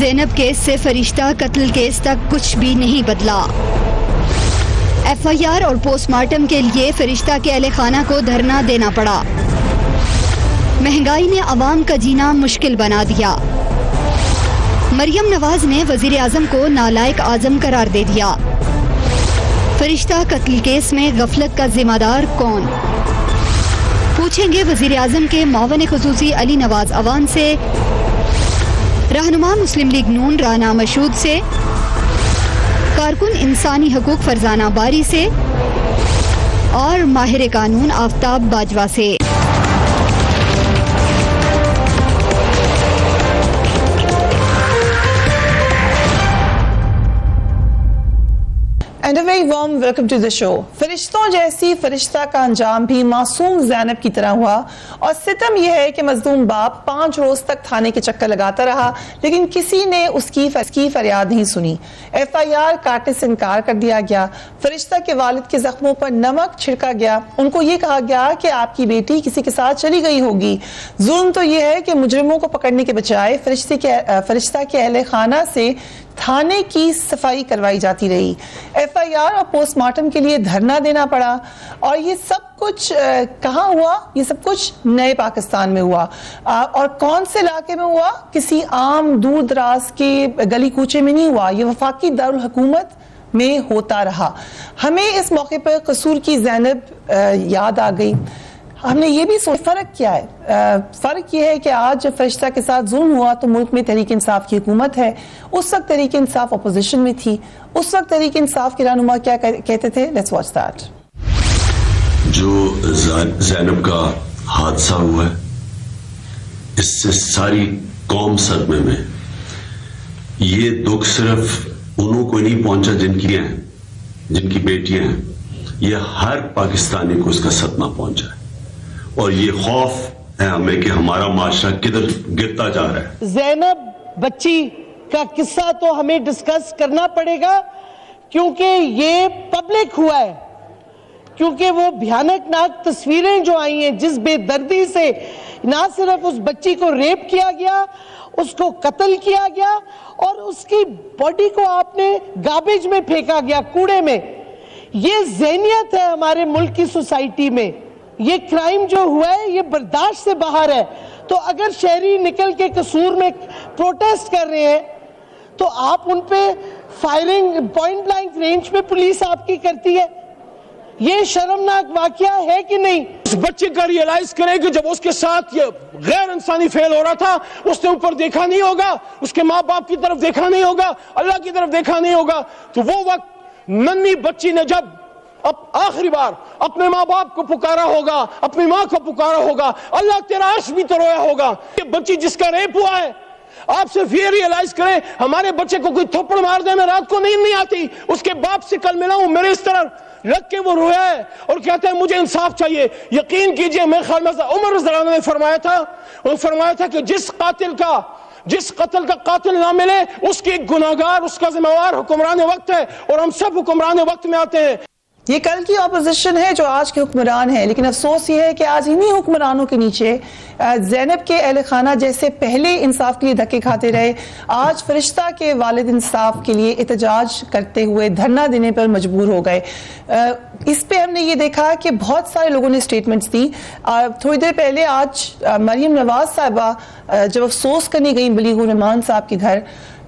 زینب case سے فرشتہ قتل کیس تک کچھ بھی نہیں بدلا. ایف آئی آر اور پوسٹ مارٹم کے لیے فرشتہ کے اہل خانہ کو دھرنا دینا پڑا. مہنگائی نے عوام کا جینا مشکل بنا دیا. مریم نواز نے وزیر اعظم کو نالائق اعظم قرار دے دیا. فرشتہ قتل کیس میں غفلت کا ذمہ دار کون؟ پوچھیں گے وزیر اعظم کے معاون خصوصی علی نواز اوان سے، رہنما مسلم لیگ نون رانا مشہود سے، کارکن انسانی حقوق فرزانہ باری سے اور ماہر قانون آفتاب باجوہ سے. And a very warm welcome to the show. فرشتوں جیسی فرشتہ کا انجام بھی معصوم زینب کی طرح ہوا، اور ستم یہ ہے کہ مظلوم باپ 5 روز تک تھانے کے چکر لگاتا رہا لیکن کسی نے اس کی فریاد نہیں سنی. ایف آئی آر کاٹنے سے انکار کر دیا گیا. فرشتہ کے والد کے زخموں پر نمک چھڑکا گیا. ان کو یہ کہا گیا کہ آپ کی بیٹی کسی کے ساتھ چلی گئی ہوگی. ظلم تو یہ ہے کہ مجرموں کو پکڑنے کے بجائے فرشتہ کے اہل خانہ سے تھانے کی صفائی کروائی جاتی رہی. ایف آئی آر اور پوسٹ مارٹم کے لیے دھرنا دینا پڑا. اور یہ سب کچھ کہاں ہوا؟ یہ سب کچھ نئے پاکستان میں ہوا. اور کون سے علاقے میں ہوا؟ کسی عام دور دراز کے گلی کوچے میں نہیں ہوا، یہ وفاقی دارالحکومت میں ہوتا رہا. ہمیں اس موقع پر قصور کی زینب یاد آ گئی. ہم نے یہ بھی سوچا فرق کیا ہے؟ فرق یہ ہے کہ آج جب فرشتہ کے ساتھ ظلم ہوا تو ملک میں تحریک انصاف کی حکومت ہے. اس وقت تحریک انصاف اپوزیشن میں تھی. اس وقت تحریک انصاف کے رہنما کیا کہتے تھے؟ Let's watch that. جو زینب کا حادثہ ہوا ہے اس سے ساری قوم صدمے میں. یہ دکھ صرف انہوں کو نہیں پہنچا جن کی بیٹیاں ہیں، یہ ہر پاکستانی کو اس کا صدمہ پہنچا ہے. اور یہ خوف ہے ہمیں کہ ہمارا معاشرہ کدھر گرتا جا رہا ہے. زینب بچی کا قصہ تو ہمیں ڈسکس کرنا پڑے گا کیونکہ یہ پبلک ہوا ہے، کیونکہ وہ بھیانک ناک تصویریں جو آئی ہیں جس بے دردی سے نہ صرف اس بچی کو ریپ کیا گیا، اس کو قتل کیا گیا اور اس کی باڈی کو آپ نے گاربیج میں پھینکا گیا، کوڑے میں. یہ ذہنیت ہے ہمارے ملک کی سوسائٹی میں. یہ کرائم جو ہوا ہے یہ برداشت سے باہر ہے. تو اگر شہری نکل کے قصور میں پروٹیسٹ کر رہے ہیں تو آپ ان پہ فائرنگ پوائنٹ بلینک رینج پہ پولیس آپ کی کرتی ہے. یہ شرمناک واقعہ ہے کہ نہیں؟ اس بچے کا ریئلائز کرے کہ جب اس کے ساتھ یہ غیر انسانی فعل ہو رہا تھا اس نے اوپر دیکھا نہیں ہوگا، اس کے ماں باپ کی طرف دیکھا نہیں ہوگا، اللہ کی طرف دیکھا نہیں ہوگا. تو وہ وقت ننھی بچی نے جب آخری بار اپنے ماں باپ کو پکارا ہوگا، اپنی ماں کو پکارا ہوگا، اللہ تیرا عرش بھی تو رویا ہوگا. یہ بچی جس کا ریپ ہوا ہے، آپ صرف یہ ریئلائز کریں ہمارے بچے کو کوئی تھپڑ مار دے میں رات کو نیند نہیں آتی. اس کے باپ سے کل ملا ہوں، میرے اس طرح لگ کے وہ رویا ہے اور کہتے ہیں مجھے انصاف چاہیے. یقین کیجئے میرے خیال میں عمر رضی اللہ عنہ نے فرمایا تھا کہ جس قتل کا قاتل نہ ملے اس کی ایک گناہگار، اس کا ذمہ وار حکمران وقت ہے، اور ہم سب حکمران وقت میں آتے ہیں. یہ کل کی اپوزیشن ہے جو آج کے حکمران ہیں، لیکن افسوس یہ ہے کہ آج انہی حکمرانوں کے نیچے زینب کے اہل خانہ جیسے پہلے انصاف کے لیے دھکے کھاتے رہے آج فرشتہ کے والد انصاف کے لیے احتجاج کرتے ہوئے دھرنا دینے پر مجبور ہو گئے. اس پہ ہم نے یہ دیکھا کہ بہت سارے لوگوں نے سٹیٹمنٹس دی. تھوڑی دیر پہلے آج مریم نواز صاحبہ جب افسوس کرنے گئی بلیغ الرحمان صاحب کے گھر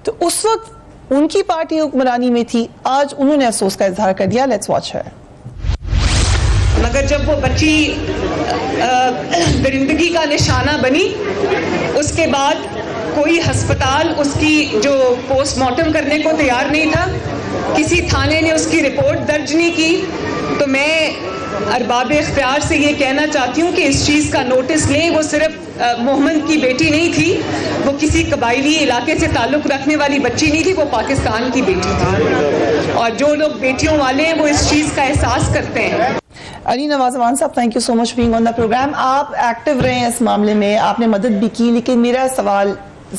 تو اس وقت ان کی پارٹی حکمرانی میں تھی، آج انہوں نے افسوس کا اظہار کر دیا. لیٹس واچ ہر. مگر جب وہ بچی درندگی کا نشانہ بنی اس کے بعد کوئی ہسپتال اس کی جو پوسٹ مارٹم کرنے کو تیار نہیں تھا، کسی تھانے نے اس کی رپورٹ درج نہیں کی. تو میں ارباب اختیار سے یہ کہنا چاہتی ہوں کہ اس چیز کا نوٹس لیں. وہ صرف محمد کی بیٹی نہیں تھی، وہ کسی قبائلی علاقے سے تعلق رکھنے والی بچی نہیں تھی، وہ پاکستان کی بیٹی تھی. اور جو لوگ بیٹیوں والے ہیں وہ اس چیز کا احساس کرتے ہیں. علی نواز اوان صاحب، thank you so much being on the program. آپ ایکٹیو رہے ہیں اس معاملے میں، آپ نے مدد بھی کی، لیکن میرا سوال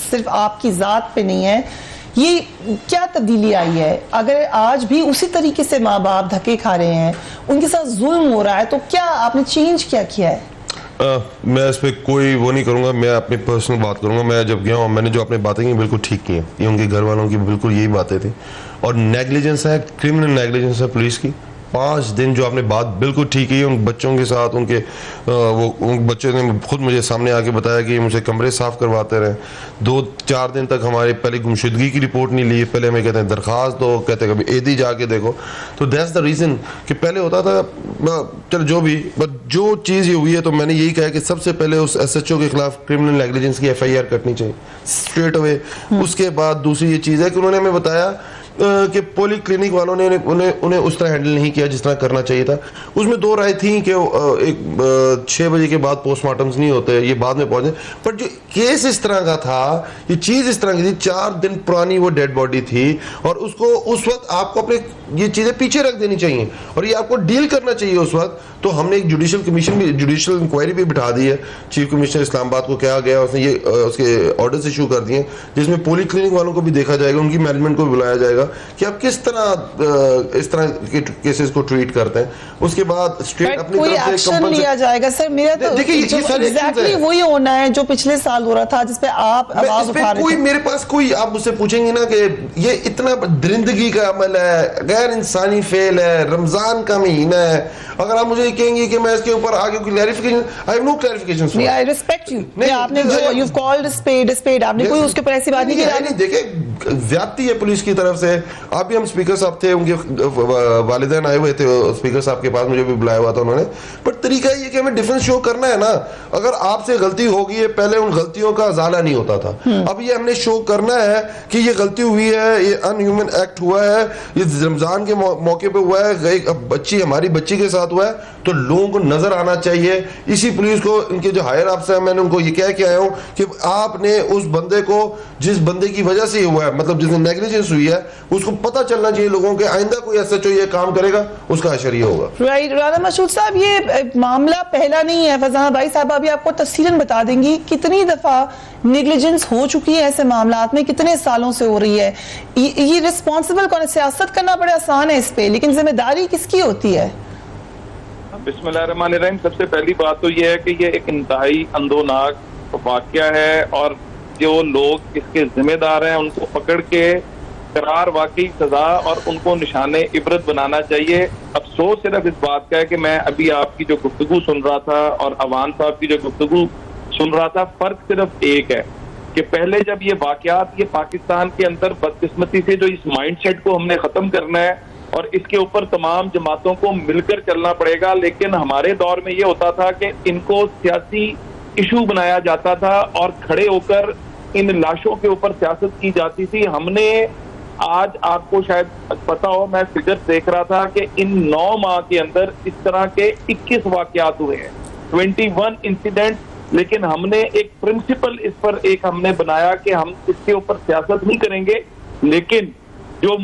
صرف آپ کی ذات پہ نہیں ہے. یہ کیا تبدیلی آئی ہے؟ اگر آج بھی اسی طریقے سے ماں باپ دھکے کھا رہے ہیں، ان کے ساتھ ظلم ہو رہا ہے، تو کیا آپ نے چینج کیا ہے؟ میں اس پہ کوئی وہ نہیں کروں گا, میں اپنی پرسنل بات کروں گا. میں جب گیا ہوں, میں نے جو اپنے باتیں کی بالکل ٹھیک کی ہیں, یہ ان کے گھر والوں کی بالکل یہی باتیں تھیں. اور نیگلیجنس ہے, کرمنل نیگلیجنس ہے پولیس کی. 5 دن جو آپ نے بات بالکل ٹھیک کی, ان بچوں کے ساتھ ان کے ان بچوں نے خود مجھے سامنے آ کے بتایا کہ مجھے کمرے صاف کرواتے رہے. 2-4 دن تک ہمارے پہلے گمشدگی کی رپورٹ نہیں لی, پہلے ہمیں کہتے ہیں درخواست دو, کہتے ہیں کبھی ایدی جا کے دیکھو. تو دیٹس دا ریزن کہ پہلے ہوتا تھا چلو جو بھی, بٹ جو چیز یہ ہوئی ہے تو میں نے یہی کہا کہ سب سے پہلے اس ایس ایچ او کے خلاف کرمنل نیگلیجنس کی FIR کٹنی چاہیے اسٹریٹ اوے. اس کے بعد دوسری یہ چیز ہے کہ انہوں نے ہمیں بتایا کہ پولی کلینک والوں نے انہیں اس طرح ہینڈل نہیں کیا جس طرح کرنا چاہیے تھا. اس میں 2 رائے تھیں کہ 6 بجے کے بعد پوسٹ مارٹمز نہیں ہوتے, یہ بعد میں پہنچے. بٹ جو کیس اس طرح کا تھا, یہ چیز اس طرح کی تھی, 4 دن پرانی وہ ڈیڈ باڈی تھی, اور اس کو اس وقت آپ کو اپنے یہ چیزیں پیچھے رکھ دینی چاہیے اور یہ آپ کو ڈیل کرنا چاہیے اس وقت. تو ہم نے ایک جوڈیشل کمیشن بھی, جوڈیشل انکوائری بھی بٹھا دی ہے. چیف کمشنر اسلام آباد کو کہا گیا, اس نے یہ اس کے آرڈرز ایشو کر دیے جس میں پولی کلینک والوں کو بھی دیکھا جائے گا, ان کی مینجمنٹ کو بھی بلایا جائے گا کہ آپ کس طرح اس طرح کے کیسز کو ٹریٹ کرتے ہیں. اس کے بعد اسٹیٹ اپنی طرف سے ایکشن لیا جائے گا. سر میرا تو ایگزیکٹلی وہی ہونا ہے جو پچھلے سال ہو را تھا جس پہ آپ آواز اٹھا رہے تھے. میرے پاس کوئی, آپ مجھ سے پوچھیں گے نا کہ یہ اتنا درندگی کا عمل ہے, غیر انسانی فعل ہے, رمضان کا مہینہ ہے, اگر آپ مجھے کہیں گے کہ میں اس کے اوپر آگے کوئی clarification, I have no clarification. I respect you, آپ نے جو یو کالڈ اسپیڈ, آپ نے کوئی اس کے اوپر ایسی بات نہیں کی. دیکھیں زیادتی ہے پولیس کی طرف سے. آپ بھی, ہم اسپیکر صاحب تھے, ان کے والدین آئے ہوئے تھے اسپیکر صاحب کے پاس, مجھے بھی بلایا ہوا تھا انہوں نے. بٹ طریقہ یہ کہ ہمیں ڈیفرنس شو کرنا ہے نا. اگر آپ سے غلطی ہوگی ہے, پہلے ان غلطیوں کا ازالہ نہیں ہوتا تھا, اب یہ ہم نے شو کرنا ہے کہ یہ غلطی ہوئی ہے, یہ ان ہیومن ایکٹ ہوا ہے, یہ رمضان کے موقع پہ ہوا ہے, ایک بچی, ہماری بچی کے ساتھ ہوا ہے, تو لوگوں کو نظر آنا چاہیے. اسی پولیس کو, ان کے جو ہائر افسر ہیں, میں نے ان کو یہ کہہ کے آیا ہوں کہ آپ نے اس بندے کو, جس بندے کی وجہ سے یہ ہوا ہے, مطلب جس نے نیگلیجنس ہوئی ہے, اس کو پتہ چلنا چاہیے لوگوں کے, آئندہ کوئی ایسا جو یہ کام کرے گا اس کا اشر یہ ہوگا. رائٹ. رانا مسعود صاحب, یہ معاملہ پہلا نہیں ہے. فضانہ بھائی صاحب ابھی آپ کو تفصیلاً بتا دیں گی کتنی دفعہ نیگلیجنس ہو چکی ہے ایسے معاملات میں, کتنے سالوں سے ہو رہی ہے. یہ رسپانسبل کون ہے؟ سیاست کرنا بڑا آسان ہے اس پہ, لیکن ذمہ داری کس کی ہوتی ہے؟ بسم اللہ الرحمن الرحیم. سب سے پہلی بات تو یہ ہے کہ یہ ایک انتہائی اندوناک واقعہ ہے, اور جو لوگ اس کے ذمہ دار ہیں ان کو پکڑ کے قرار واقعی سزا اور ان کو نشان عبرت بنانا چاہیے. افسوس صرف اس بات کا ہے کہ میں ابھی آپ کی جو گفتگو سن رہا تھا اور عوان صاحب کی جو گفتگو سن رہا تھا, فرق صرف ایک ہے کہ پہلے جب یہ واقعات, یہ پاکستان کے اندر بدقسمتی سے جو اس مائنڈ سیٹ کو ہم نے ختم کرنا ہے اور اس کے اوپر تمام جماعتوں کو مل کر چلنا پڑے گا. لیکن ہمارے دور میں یہ ہوتا تھا کہ ان کو سیاسی ایشو بنایا جاتا تھا اور کھڑے ہو کر ان لاشوں کے اوپر سیاست کی جاتی تھی. ہم نے آج, آپ کو شاید پتا ہو, میں فگر دیکھ رہا تھا کہ ان 9 ماہ کے اندر اس طرح کے 21 واقعات ہوئے ہیں, 21 انسیڈنٹ. لیکن ہم نے ایک پرنسپل اس پر ایک ہم نے بنایا کہ ہم اس کے اوپر سیاست نہیں کریں گے, لیکن جو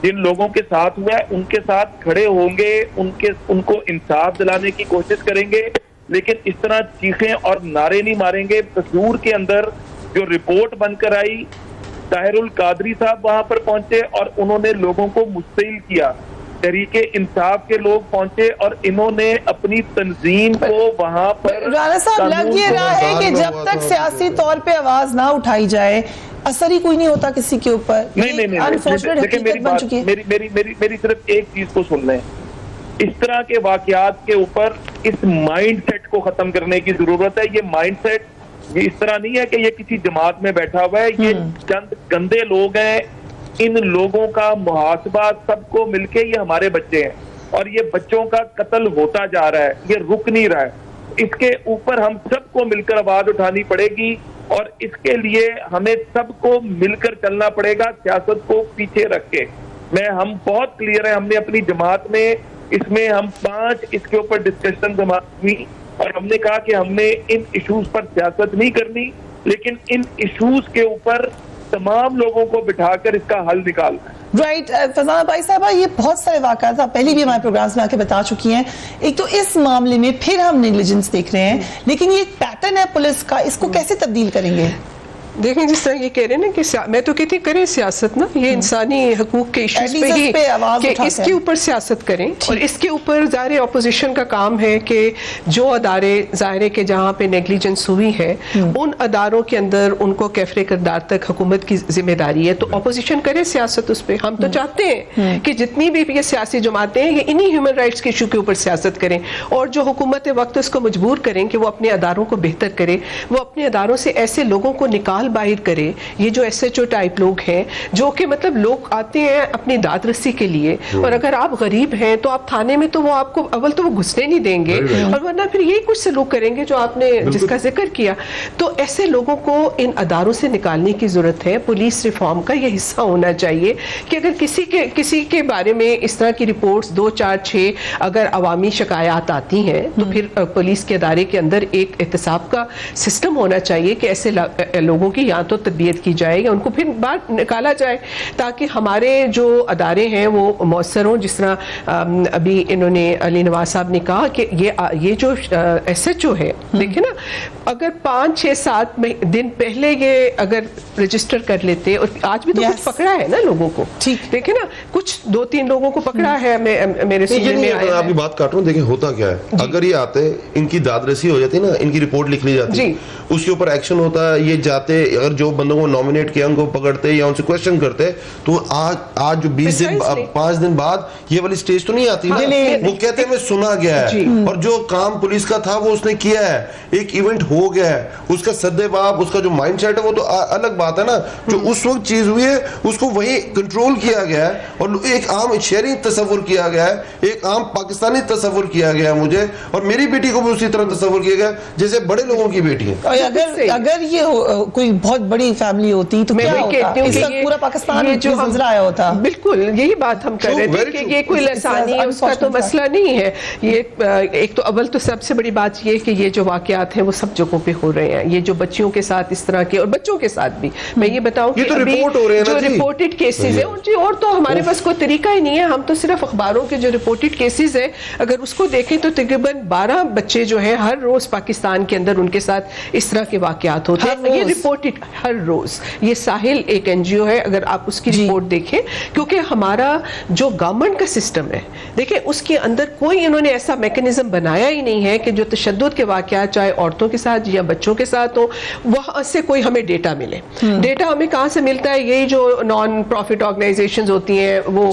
جن لوگوں کے ساتھ ہوا ہے ان کے ساتھ کھڑے ہوں گے, ان کو انصاف دلانے کی کوشش کریں گے. لیکن اس طرح چیخیں اور نعرے نہیں ماریں گے. قصور کے اندر جو رپورٹ بن کر آئی, طاہر القادری صاحب وہاں پر پہنچے اور انہوں نے لوگوں کو مستعل کیا, تحریک انصاف کے لوگ پہنچے اور انہوں نے اپنی تنظیم کو وہاں پر. رانا صاحب, لگ یہ رہا ہے کہ جب تک سیاسی طور پہ آواز نہ اٹھائی جائے اثر ہی کوئی نہیں ہوتا کسی کے اوپر. میری صرف ایک چیز کو سن لیں, اس طرح کے واقعات کے اوپر اس مائنڈ سیٹ کو ختم کرنے کی ضرورت ہے. یہ مائنڈ سیٹ یہ اس طرح نہیں ہے کہ یہ کسی جماعت میں بیٹھا ہوا ہے, یہ چند گندے لوگ ہیں. ان لوگوں کا محاسبہ سب کو مل کے, یہ ہمارے بچے ہیں اور یہ بچوں کا قتل ہوتا جا رہا ہے, یہ رک نہیں رہا ہے. اس کے اوپر ہم سب کو مل کر آواز اٹھانی پڑے گی اور اس کے لیے ہمیں سب کو مل کر چلنا پڑے گا, سیاست کو پیچھے رکھ کے. ہم بہت کلیئر ہیں, ہم نے اپنی جماعت میں اس میں ہم 5 اس کے اوپر ڈسکشن جماعت ہوئی اور ہم نے کہا کہ ہم نے ان ایشوز پر سیاست نہیں کرنی, لیکن ان ایشوز کے اوپر تمام لوگوں کو بٹھا کر اس کا حل نکالنا ہے. رائٹ. فضانہ بھائی صاحبہ, یہ بہت سارے واقعات آپ پہلے بھی ہمارے پروگرامز میں آ کے بتا چکی ہیں. ایک تو اس معاملے میں پھر ہم نیگلیجنس دیکھ رہے ہیں, لیکن یہ پیٹرن ہے پولیس کا, اس کو کیسے تبدیل کریں گے؟ دیکھیں جس طرح یہ کہہ رہے ہیں نا کہ میں تو کہتی کریں سیاست نا, یہ انسانی حقوق کے ایشوز پہ ہی کہ اس کے اوپر سیاست کریں, اور اس کے اوپر ظاہر اپوزیشن کا کام ہے کہ جو ادارے ظاہر ہے کہ جہاں پہ نیگلیجنس ہوئی ہے ان اداروں کے اندر ان کو کیفر کردار تک حکومت کی ذمہ داری ہے, تو اپوزیشن کرے سیاست اس پہ. ہم تو چاہتے ہیں کہ جتنی بھی یہ سیاسی جماعتیں ہیں یہ انہی ہیومن رائٹس کے ایشو کے اوپر سیاست کریں, اور جو حکومت وقت اس کو مجبور کریں کہ وہ اپنے اداروں کو بہتر کرے, وہ اپنے اداروں سے ایسے لوگوں کو نکال باہر کرے, یہ جو ایس ایچ او ٹائپ لوگ ہیں جو کہ مطلب لوگ آتے ہیں اپنی داد رسی کے لیے, اور اگر آپ غریب ہیں تو آپ تھانے میں تو وہ آپ کو اول تو وہ گھسنے نہیں دیں گے, اور ورنہ پھر یہی کچھ سلوک کریں گے جو آپ نے جس کا ذکر کیا. تو ایسے لوگوں کو ان اداروں سے نکالنے کی ضرورت ہے. پولیس ریفارم کا یہ حصہ ہونا چاہیے کہ اگر کسی کے بارے میں اس طرح کی رپورٹس 2 4 6 اگر عوامی شکایات آتی ہیں تو پھر پولیس کے ادارے کے اندر ایک احتساب کا سسٹم ہونا چاہیے کہ ایسے لوگوں کی یا تو تربیت کی جائے یا ان کو پھر باہر نکالا جائے, تاکہ ہمارے جو ادارے ہیں وہ مؤثر ہوں. جس طرح ابھی انہوں نے علی نواز صاحب نے کہا کہ یہ جو ایس ایچ او ہے دیکھیں نا, اگر 5 6 7 دن پہلے یہ اگر رجسٹر کر لیتے, اور آج بھی تو کچھ پکڑا ہے نا لوگوں کو, دیکھیں نا کچھ 2 3 لوگوں کو پکڑا ہے میرے سننے میں آیا. آپ کی بات کاٹ رہا ہوں, دیکھیں ہوتا کیا ہے, اگر یہ آتے ان کی داد رسی ہو جاتی نا, ان کی رپورٹ لکھ لی جاتی, اس کے اوپر ایکشن ہوتا ہے, یہ جاتے اگر جو بندوں کو نامینیٹ کیا ان کو پکڑتے یا ان سے کوشچن کرتے, تو آج جو 20 دن 5 دن بعد یہ والی سٹیج تو نہیں آتی نا. وہ کہتے ہیں میں سنا گیا ہے, اور جو کام پولیس کا تھا وہ اس نے کیا ہے, ایک ایونٹ ہو گیا ہے, اس کا سدے باب اس کا جو مائنڈ سیٹ ہے وہ تو الگ بات ہے نا. جو اس وقت چیز ہوئی ہے اس کو وہی کنٹرول کیا گیا ہے, اور ایک عام شہری تصور کیا گیا ہے, ایک عام پاکستانی تصور کیا گیا ہے مجھے, اور میری بیٹی کو بھی اسی طرح تصور کیا گیا جیسے بڑے لوگوں کی بیٹی ہے. اگر یہ کوئی بہت بڑی فیملی ہوتی تو کیا ہوتا, اس وقت پورا پاکستان جو زلزلہ آیا ہوتا. بالکل یہی بات ہم کر رہے تھے کہ یہ کوئی لسانی ہے اس کا تو مسئلہ نہیں ہے. یہ ایک تو اول تو سب سے بڑی بات یہ کہ یہ جو واقعات ہیں وہ سب جگہوں پہ ہو رہے ہیں, یہ جو بچیوں کے ساتھ اس طرح کے, اور بچوں کے ساتھ بھی میں یہ بتاؤں کہ ابھی جو رپورٹڈ کیسز ہیں اور تو ہمارے پاس کوئی طریقہ ہی نہیں ہے, ہم تو صرف اخباروں کے جو رپورٹڈ کیسز ہیں اگر اس کو دیکھیں تو تقریباً 12 بچے جو ہیں ہر روز پاکستان کے اندر ان کے ساتھ اس طرح کے واقعات ہوتے ہیں. یہ رپورٹڈ ہر روز. یہ ساحل ایک این جی او ہے, اگر آپ اس کی رپورٹ دیکھیں, کیونکہ ہمارا جو گورنمنٹ کا سسٹم ہے دیکھیں اس کے اندر کوئی انہوں نے ایسا میکنزم بنایا ہی نہیں ہے کہ جو تشدد کے واقعات چاہے عورتوں کے ساتھ یا بچوں کے ساتھ ہو وہاں سے کوئی ہمیں ڈیٹا ملے. ڈیٹا ہمیں کہاں سے ملتا ہے, یہی جو نان پروفٹ آرگنائزیشنز ہوتی ہیں وہ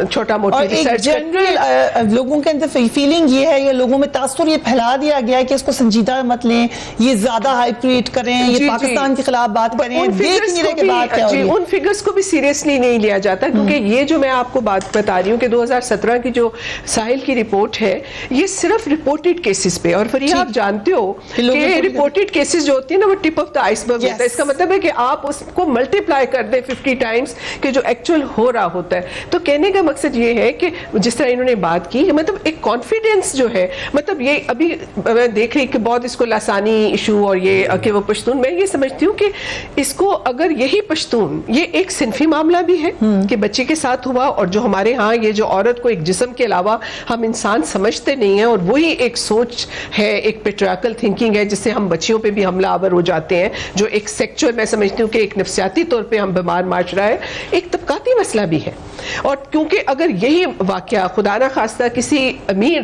چھوٹا موٹی ریسرچ. جنرل لوگوں کے اندر فیلنگ یہ ہے, یا لوگوں میں تاثر یہ پھیلا دیا گیا ہے کہ اس کو سنجیدہ مت لیں, یہ زیادہ ہائی پریٹ کریں, یہ پاکستان کے خلاف بات کریں, دیکھ نہیں رہے کہ بات کیا ہو رہی ہے. ان فگرز کو بھی سیریسلی نہیں لیا جاتا, کیونکہ یہ جو میں آپ کو بات بتا رہی ہوں کہ 2017 کی جو ساحل کی رپورٹ ہے یہ صرف رپورٹڈ کیسز پہ, اور فریہ آپ جانتے ہو کہ رپورٹڈ کیسز جو ہوتی ہیں نا وہ ٹپ آف دا آئس برگ ہوتا ہے. اس کا مطلب ہے کہ آپ اس کو ملٹیپلائی کر دیں 50 ٹائمز کہ جو ایکچوئل ہو رہا ہوتا ہے. تو کہنے کا مقصد یہ ہے کہ جس طرح انہوں نے بات کی, مطلب ایک کانفیڈنس جو ہے, مطلب یہ ابھی میں دیکھ رہی کہ بہت اس کو لسانی ایشو اور یہ کہ وہ پشتون, میں یہ سمجھتی ہوں کہ اس کو اگر یہی پشتون یہ ایک صنفی معاملہ بھی ہے کہ بچے کے ساتھ ہوا, اور جو ہمارے ہاں یہ جو عورت کو ایک جسم کے علاوہ ہم انسان سمجھتے نہیں ہیں, اور وہی ایک سوچ ہے, ایک پیٹریارکل تھنکنگ ہے جس سے ہم بچیوں پہ بھی حملہ آور ہو جاتے ہیں, جو ایک سیکچوئل میں سمجھتی ہوں کہ ایک نفسیاتی طور پہ ہم بیمار معاشرہ ہے, ایک طبقاتی مسئلہ بھی ہے. اور کیونکہ اگر یہی واقعہ خدا نہ خواستہ کسی امیر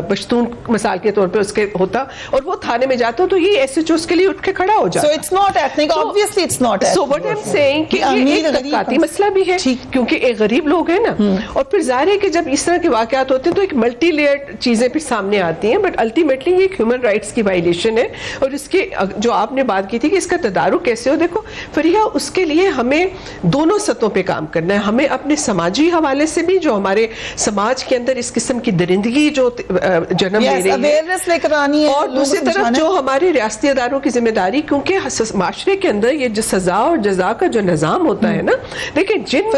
پشتون مثال کے طور پہ اس کے ہوتا اور وہ تھانے میں جاتا تو یہ ایس ایچ او اس کے لیے اٹھ کے کھڑا ہو جاتا. So it's not ethnic, obviously it's not ethnic. So what I'm saying کہ یہ ایک طبقاتی مسئلہ بھی ہے, کیونکہ ایک غریب لوگ ہیں نا, اور پھر ظاہر ہے کہ جب اس طرح کے واقعات ہوتے ہیں تو ایک ملٹی لیئرڈ چیزیں پھر سامنے آتی ہیں, بٹ الٹیمیٹلی یہ ایک ہیومن رائٹس کی وائلیشن ہے. اور اس کے جو آپ نے بات کی تھی کہ اس کا تدارک کیسے ہو, دیکھو فریحہ اس کے لیے ہمیں دونوں سطحوں پہ کام کرنا ہے. ہمیں اپنے سماجی حوالے سے بھی جو ہمارے سماج کے اندر اس قسم کی درندگی جو جنم لے رہی ہے, اور دوسری طرف جو ہمارے ریاستی اداروں کی ذمہ داری, کیونکہ معاشرے کے اندر یہ جو سزا اور جزا کا جو نظام ہوتا ہے نا, دیکھیں جن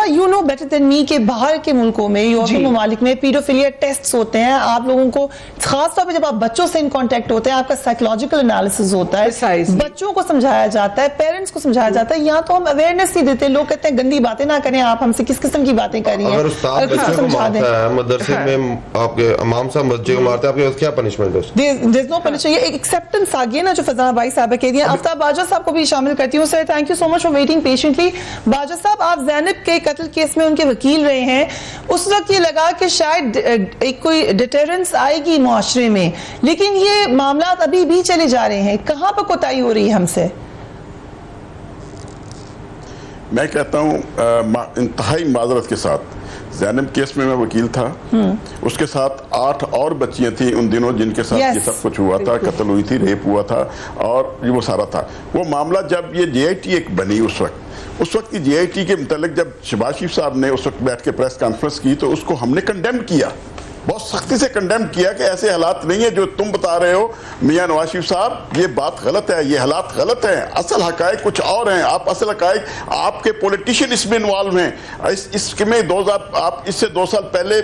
یو نو بیٹر دین می کہ باہر کے ملکوں میں یورپی ممالک میں پیڈوفیلیا ٹیسٹس ہوتے ہیں. آپ لوگوں کو خاص طور پہ جب آپ بچوں سے ان کانٹیکٹ ہوتے ہیں آپ کا سائیکولوجیکل انالیسس ہوتا ہے, بچوں کو سمجھایا جاتا ہے, پیرنٹس کو سمجھایا جاتا ہے. یہاں تو ہم اویئرنس نہیں دیتے, لوگ کہتے ہیں گندی باتیں نہ کریں, آپ ہم سے کس قسم کی باتیں کر رہی ہیں. اگر استاد بچے کو مارتا ہے مدرسے میں, آپ کے امام صاحب مسجد کو مارتے ہیں, آپ کے پاس کیا پنشمنٹ ہے؟ There's no punishment. یہ ایک ایکسپٹنس آ گئی نا جو فضانہ بھائی صاحب کہہ دیا, آفتاب باجوہ صاحب کو بھی شامل کرتی ہوں. Sir thank you so much for waiting patiently. Bajwa صاحب آپ زینب کے قتل کیس میں ان کے وکیل رہے ہیں, اس وقت یہ لگا کہ شاید ایک کوئی ڈیٹرنس آئے گی معاشرے میں, لیکن یہ معاملات ابھی بھی چلے جا رہے ہیں, کہاں پر کوتاہی ہو رہی ہے ہم سے؟ میں کہتا ہوں انتہائی معذرت کے ساتھ, زینب کیس میں وکیل تھا, اس کے ساتھ 8 اور بچیاں تھیں ان دنوں جن کے ساتھ یہ سب کچھ ہوا تھا, قتل ہوئی تھی, ریپ ہوا تھا اور وہ سارا تھا. وہ معاملہ جب یہ جے آئی ٹی ایک بنی اس وقت کی جے آئی ٹی کے متعلق جب شہباز شریف صاحب نے اس وقت بیٹھ کے پریس کانفرنس کی تو اس کو ہم نے کنڈیم کیا, بہت سختی سے کنڈیم کیا کہ ایسے حالات نہیں ہیں جو تم بتا رہے ہو میاں نواز شریف صاحب, یہ بات غلط ہے, یہ حالات غلط ہیں, اصل حقائق کچھ اور ہیں. آپ اصل حقائق, آپ کے پولیٹیشین اس میں انوالو ہیں. اس میں آپ اس سے 2 سال پہلے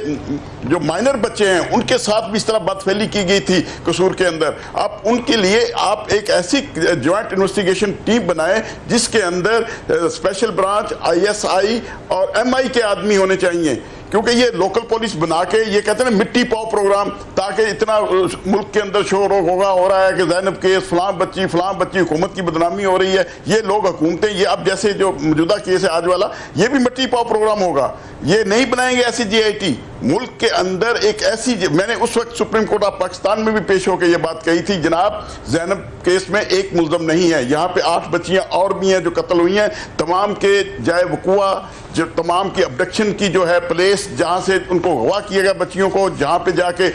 جو مائنر بچے ہیں ان کے ساتھ بھی اس طرح بدفعلی کی گئی تھی قصور کے اندر. آپ ان کے لیے آپ ایک ایسی جوائنٹ انویسٹیگیشن ٹیم بنائیں جس کے اندر اسپیشل برانچ, ISI اور MI کے آدمی ہونے چاہیے, کیونکہ یہ لوکل پولیس بنا کے یہ کہتے ہیں مٹی پاؤ پروگرام, تاکہ اتنا ملک کے اندر شور ہو رہا ہے کہ زینب کیس فلاں بچی حکومت کی بدنامی ہو رہی ہے, یہ لوگ حکومتیں, یہ اب جیسے جو موجودہ کیس ہے آج والا, یہ بھی مٹی پاؤ پروگرام ہوگا. یہ نہیں بنائیں گے ایسی جے آئی ٹی ملک کے اندر ایک ایسی. میں نے اس وقت سپریم کورٹ آف پاکستان میں بھی پیش ہو کے یہ بات کہی تھی, جناب زینب کیس میں ایک ملزم نہیں ہے, یہاں پہ 8 بچیاں اور بھی ہیں جو قتل ہوئی ہیں, تمام کے جائے وقوع, جو تمام کی ابڈکشن کی جو ہے پلیس جہاں سے ان کو اغوا کیا گیا بچیوں کو, جہاں پہ جا کے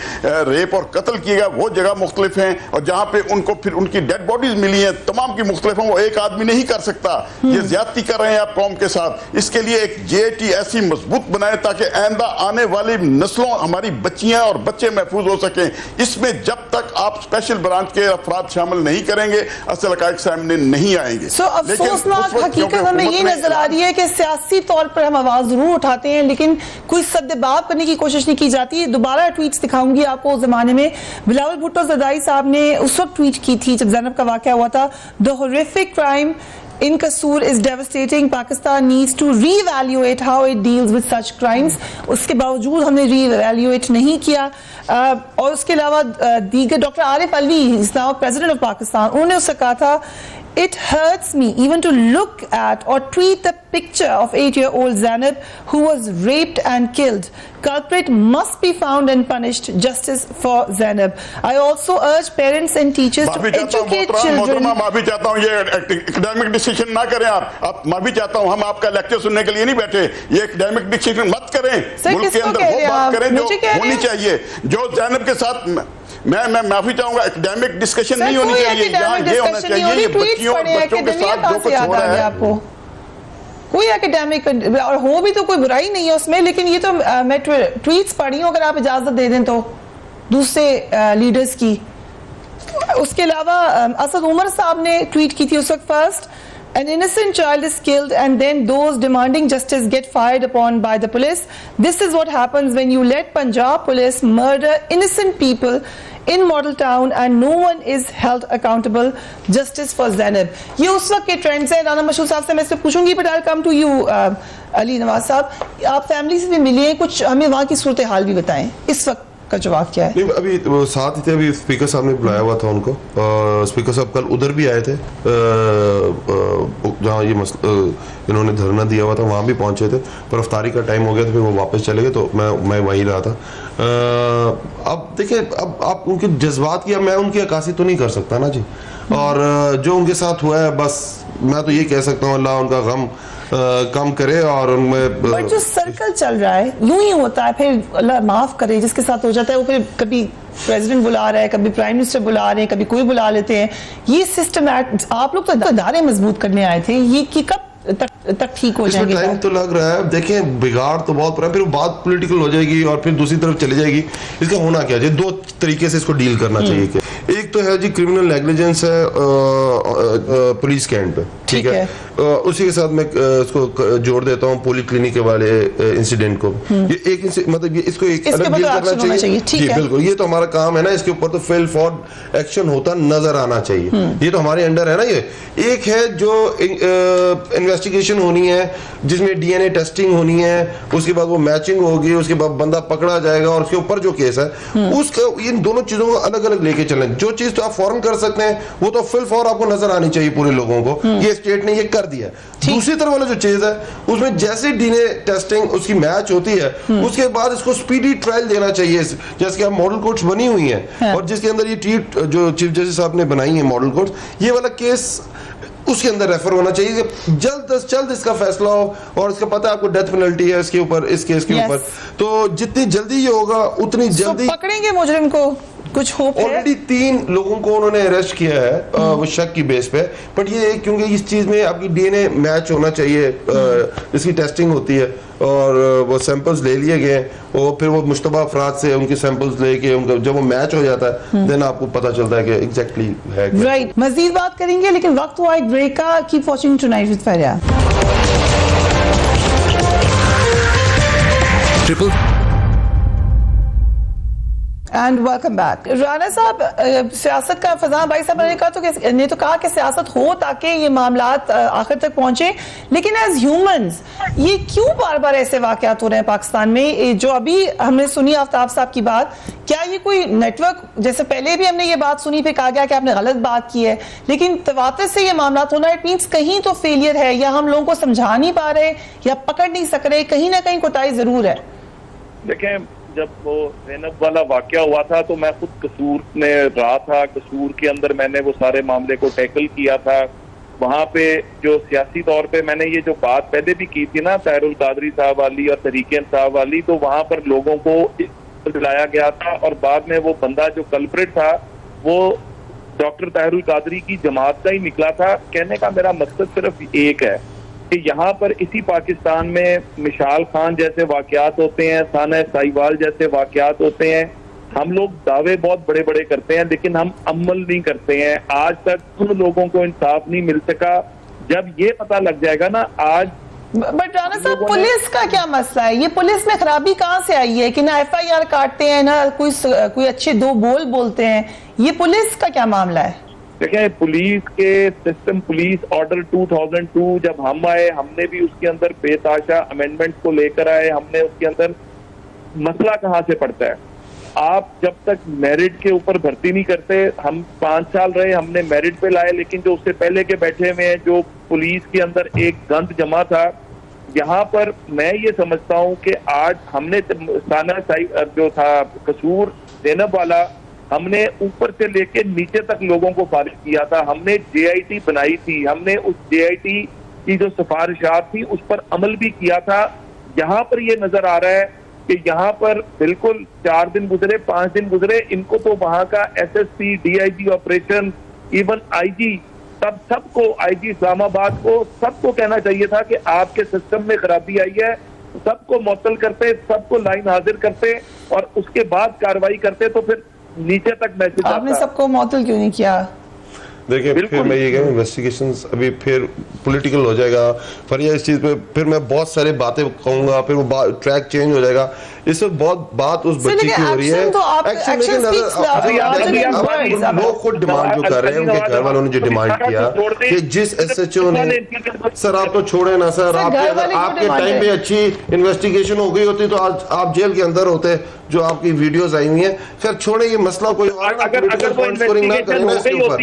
ریپ اور قتل کیا گیا وہ جگہ مختلف ہیں, اور جہاں پہ ان کو پھر ان کی ڈیڈ باڈیز ملی ہیں تمام کی مختلف ہیں. وہ ایک آدمی نہیں کر سکتا, یہ زیادتی کر رہے ہیں آپ قوم کے ساتھ. اس کے لیے ایک جے آئی ٹی ایسی مضبوط بنائے تاکہ آئندہ آنے والی نسلوں ہماری بچیاں اور بچے محفوظ ہو سکیں. اس میں جب تک آپ اسپیشل برانچ کے افراد شامل نہیں کریں گے اصل حقائق سامنے نہیں آئیں گے. افسوسناک حقیقت ہمیں یہ نظر آ رہی ہے کہ سیاسی طور پر ہم آواز ضرور اٹھاتے ہیں لیکن کوئی سدباب کرنے کی کوشش نہیں کی جاتی. دوبارہ ٹویٹس دکھاؤں گی آپ کو. اس زمانے میں بلاول بھٹو زرداری صاحب نے اس وقت ٹویٹ کی تھی جب زینب کا واقعہ ہوا تھا, The horrific crime in Kasoor is devastating. Pakistan needs to re-evaluate how it deals with such crimes. اس کے باوجود ہم نے re-evaluate نہیں کیا. اور اس کے علاوہ دیگر doctor Arif Alvi is now president of Pakistan, انہوں نے اس سے کہا تھا It hurts me even to look at or tweet the picture of 8-year-old Zainab who was raped and killed. Culprit must be found and punished. Justice for Zainab. I also urge parents and teachers to educate children. معافی چاہتا ہوں, یہ academic discussion نہ کریں آپ. معافی چاہتا ہوں, ہم آپ کا لیکچر سننے کے لیے نہیں بیٹھے. یہ اکیڈیمک ڈسکشن مت کریں. ملک کے اندر وہ بات کریں جو ہونی چاہیے, جو زینب کے ساتھ. میں معافی چاہوں گا, اکیڈیمک ڈسکشن نہیں ہونی چاہیے, یہاں یہ ہونا چاہیے یہ بچیوں اور بچوں کے ساتھ جو کچھ ہو رہا ہے. کوئی اکیڈیمک اور ہو بھی تو کوئی برائی نہیں ہے اس میں, لیکن یہ تو میں ٹویٹس پڑھی ہوں, اگر آپ اجازت دے دیں تو دوسرے لیڈرز کی. اس کے علاوہ اسد عمر صاحب نے ٹویٹ کی تھی اس وقت, first an innocent child is killed and then those demanding justice get fired upon by the police. This is what happens when you let Punjab police murder innocent people in model town and no one is held accountable. Justice for Zainab. یہ اس وقت کے trends ہیں. رانا مشہور صاحب سے میں اس سے پوچھوں گی, but I'll come to you Ali Nawaz صاحب. آپ فیملی سے بھی ملے ہیں, کچھ ہمیں وہاں کی صورتحال بھی بتائیں اس وقت کا جواب کیا ہے. ابھی ساتھ ہی تھے, ابھی اسپیکر صاحب نے بلایا ہوا تھا ان کو. اسپیکر صاحب کل ادھر بھی آئے تھے جہاں یہ انہوں نے دھرنا دیا ہوا تھا, وہاں بھی پہنچے تھے, پر افطاری کا ٹائم ہو گیا تو پھر وہ واپس چلے گئے, تو میں وہیں رہا تھا. اب دیکھیں, اب آپ ان کے جذبات کی میں ان کی عکاسی تو نہیں کر سکتا نا جی, اور جو ان کے ساتھ ہوا ہے بس میں تو یہ کہہ سکتا ہوں اللہ ان کا غم کم کرے. اور ان میں جو سرکل چل رہا ہے یوں ہی ہوتا ہے, پھر اللہ معاف کرے جس کے ساتھ ہو جاتا ہے, وہ پھر کبھی پریزیڈنٹ بلا رہا ہے, کبھی پرائم منسٹر بلا رہے ہیں, کبھی کوئی بلا لیتے ہیں. یہ سسٹم آپ لوگ تو ادارے مضبوط کرنے آئے تھے, یہ کہ کب تک ٹھیک ہو جائیں گے؟ ٹائم تو لگ رہا ہے. دیکھیں بگاڑ تو بہت پڑا, پھر بات پولیٹیکل ہو جائے گی اور پھر دوسری طرف چلی جائے گی. اس کا ہونا کیا ہے, 2 طریقے سے اس کو ڈیل کرنا چاہیے. کہ ایک تو ہے جی کرمنل نیگلیجنس ہے پولیس کے اینڈ پہ, ٹھیک ہے, اسی کے ساتھ میں اس کو جوڑ دیتا ہوں پولی کلینک کے والے انسیڈنٹ کو. یہ ایک مطلب یہ اس کو ایک الگ ڈیل کرنا چاہیے. جی بالکل, یہ تو ہمارا کام ہے نا, اس کے اوپر تو فیل فور ایکشن ہوتا نظر آنا چاہیے. یہ تو ہمارے انڈر ہے نا. یہ ایک ہے جو انویسٹیگیشن ہونی ہے جس میں ڈی این اے ٹیسٹنگ ہونی ہے, اس کے بعد وہ میچنگ ہوگی, اس کے بعد بندہ پکڑا جائے گا, اور اس کے اوپر جو کیس ہے اس کا ان دونوں چیزوں کو الگ الگ لے کے چلیں. جو چیز تو آپ فوراً کر سکتے ہیں وہ تو فل فور آپ کو نظر آنی چاہیے پورے لوگوں کو, یہ اسٹیٹ نے یہ کر دیا. دوسری طرف والا جو چیز ہے اس میں جیسے ڈی این اے ٹیسٹنگ اس کی میچ ہوتی ہے اس کے بعد اس کو اسپیڈی ٹرائل دینا چاہیے, جیسے کہ ماڈل کورٹس بنی ہوئی ہیں اور جس کے اندر یہ جو چیف جسٹس صاحب نے بنائی ہیں ماڈل کورٹس, یہ والا کیس اس کے اندر ریفر ہونا چاہیے کہ جلد از جلد اس کا فیصلہ ہو. اور اس کا پتہ ہے آپ کو ڈیتھ پینلٹی ہے اس کے اوپر, اس کیس کے اوپر, تو جتنی جلدی یہ ہوگا اتنی جلدی پکڑیں گے مجرم کو. کچھ ہوپ ہے. آلریڈی 3 لوگوں کو انہوں نے اریسٹ کیا ہے وہ شک کی بیس پہ, بٹ یہ کیونکہ اس چیز میں آپ کی ڈی این اے میچ ہونا چاہیے, اس کی ٹیسٹنگ ہوتی ہے اور وہ سیمپلز لے لیے گئے اور پھر وہ مشتبہ افراد سے ان کے سیمپلز لے کے جب وہ میچ ہو جاتا ہے دین آپ کو پتہ چلتا ہے کہ ایگزیکٹلی ہے. رائٹ, مزید بات کریں گے لیکن وقت ہوا ایک بریک کا. Keep watching tonight with Fareeha. And welcome back. Rana صاحب, سیاست کا فضان بھائی صاحب نے تو کہا کہ سیاست ہو تاکہ یہ معاملات آخر تک پہنچے, لیکن ایز ہیومنز یہ کیوں بار بار ایسے واقعات ہو رہے ہیں پاکستان میں؟ جو ابھی ہم نے سنی آفتاب صاحب کی بات, کیا یہ کوئی نیٹ ورک, جیسے پہلے بھی ہم نے یہ بات سنی پھر کہا گیا کہ آپ نے غلط بات کی ہے, لیکن تواتر سے یہ معاملات ہونا, اٹ مینس کہیں تو فیلئر ہے, یا ہم لوگوں کو سمجھا نہیں پا رہے یا پکڑ نہیں سک رہے, کہیں نہ کہیں کوتاہی ضرور ہے. دیکھیں, جب وہ زینب والا واقعہ ہوا تھا تو میں خود قصور میں رہا تھا, قصور کے اندر میں نے وہ سارے معاملے کو ٹیکل کیا تھا. وہاں پہ جو سیاسی طور پہ میں نے یہ جو بات پہلے بھی کی تھی نا طاہر القادری صاحب والی اور طریق صاحب والی, تو وہاں پر لوگوں کو دلایا گیا تھا اور بعد میں وہ بندہ جو کلپریٹ تھا وہ ڈاکٹر طاہر القادری کی جماعت کا ہی نکلا تھا. کہنے کا میرا مقصد صرف ایک ہے کہ یہاں پر اسی پاکستان میں مشال خان جیسے واقعات ہوتے ہیں, ثانہ سائیوال جیسے واقعات ہوتے ہیں. ہم لوگ دعوے بہت بڑے بڑے کرتے ہیں لیکن ہم عمل نہیں کرتے ہیں. آج تک ان لوگوں کو انصاف نہیں مل سکا. جب یہ پتہ لگ جائے گا نا آج. بٹ رانا صاحب, پولیس کا کیا مسئلہ ہے؟ یہ پولیس میں خرابی کہاں سے آئی ہے کہ نہ ایف آئی آر کاٹتے ہیں, نہ کوئی اچھے 2 بول بولتے ہیں؟ یہ پولیس کا کیا معاملہ ہے؟ دیکھیں, پولیس کے سسٹم, پولیس آرڈر 2002 جب ہم آئے, ہم نے بھی اس کے اندر بے تحاشا امینڈمنٹ کو لے کر آئے. ہم نے اس کے اندر مسئلہ کہاں سے پڑتا ہے, آپ جب تک میرٹ کے اوپر بھرتی نہیں کرتے. ہم 5 سال رہے, ہم نے میرٹ پہ لائے, لیکن جو اس سے پہلے کے بیٹھے ہوئے ہیں, جو پولیس کے اندر ایک گند جمع تھا, یہاں پر میں یہ سمجھتا ہوں کہ آج ہم نے ثانہ جو تھا قصور زینب والا, ہم نے اوپر سے لے کے نیچے تک لوگوں کو فارغ کیا تھا. ہم نے جے آئی ٹی بنائی تھی, ہم نے اس جے آئی ٹی کی جو سفارشات تھی اس پر عمل بھی کیا تھا. یہاں پر یہ نظر آ رہا ہے کہ یہاں پر بالکل 4 دن گزرے, 5 دن گزرے, ان کو تو وہاں کا S S P, D I G operation, even I G, سب کو, آئی جی اسلام آباد کو, سب کو کہنا چاہیے تھا کہ آپ کے سسٹم میں خرابی آئی ہے. سب کو معطل کرتے, سب کو لائن حاضر کرتے اور اس کے بعد کاروائی کرتے تو پھر نیچے تک میسج آتا. آپ نے سب کو معطل کیوں نہیں کیا؟ دیکھیں, پھر میں یہ کہوں انویسٹیگیشنز ابھی پھر پولیٹیکل ہو جائے گا فریہ اس چیز پہ, پھر میں بہت سارے باتیں کہوں گا, پھر وہ ٹریک چینج ہو جائے گا. اس وقت بہت بات اس بچی کی ہو رہی ہے. لوگ خود ڈیمانڈ جو کر رہے ہیں, ان کے گھر والوں نے جو ڈیمانڈ کیا کہ جس ایس ایچ او نے, سر آپ تو چھوڑے نا سر, آپ کے ٹائم پہ اچھی انویسٹیگیشن ہو گئی ہوتی تو آج آپ جیل کے اندر ہوتے. جو آپ کی ویڈیوز آئی ہوئی ہیں, پھر چھوڑیں یہ مسئلہ کوئی اور پولیٹیکل پوائنٹ سکورنگ نہ کریں نا اس کے اوپر,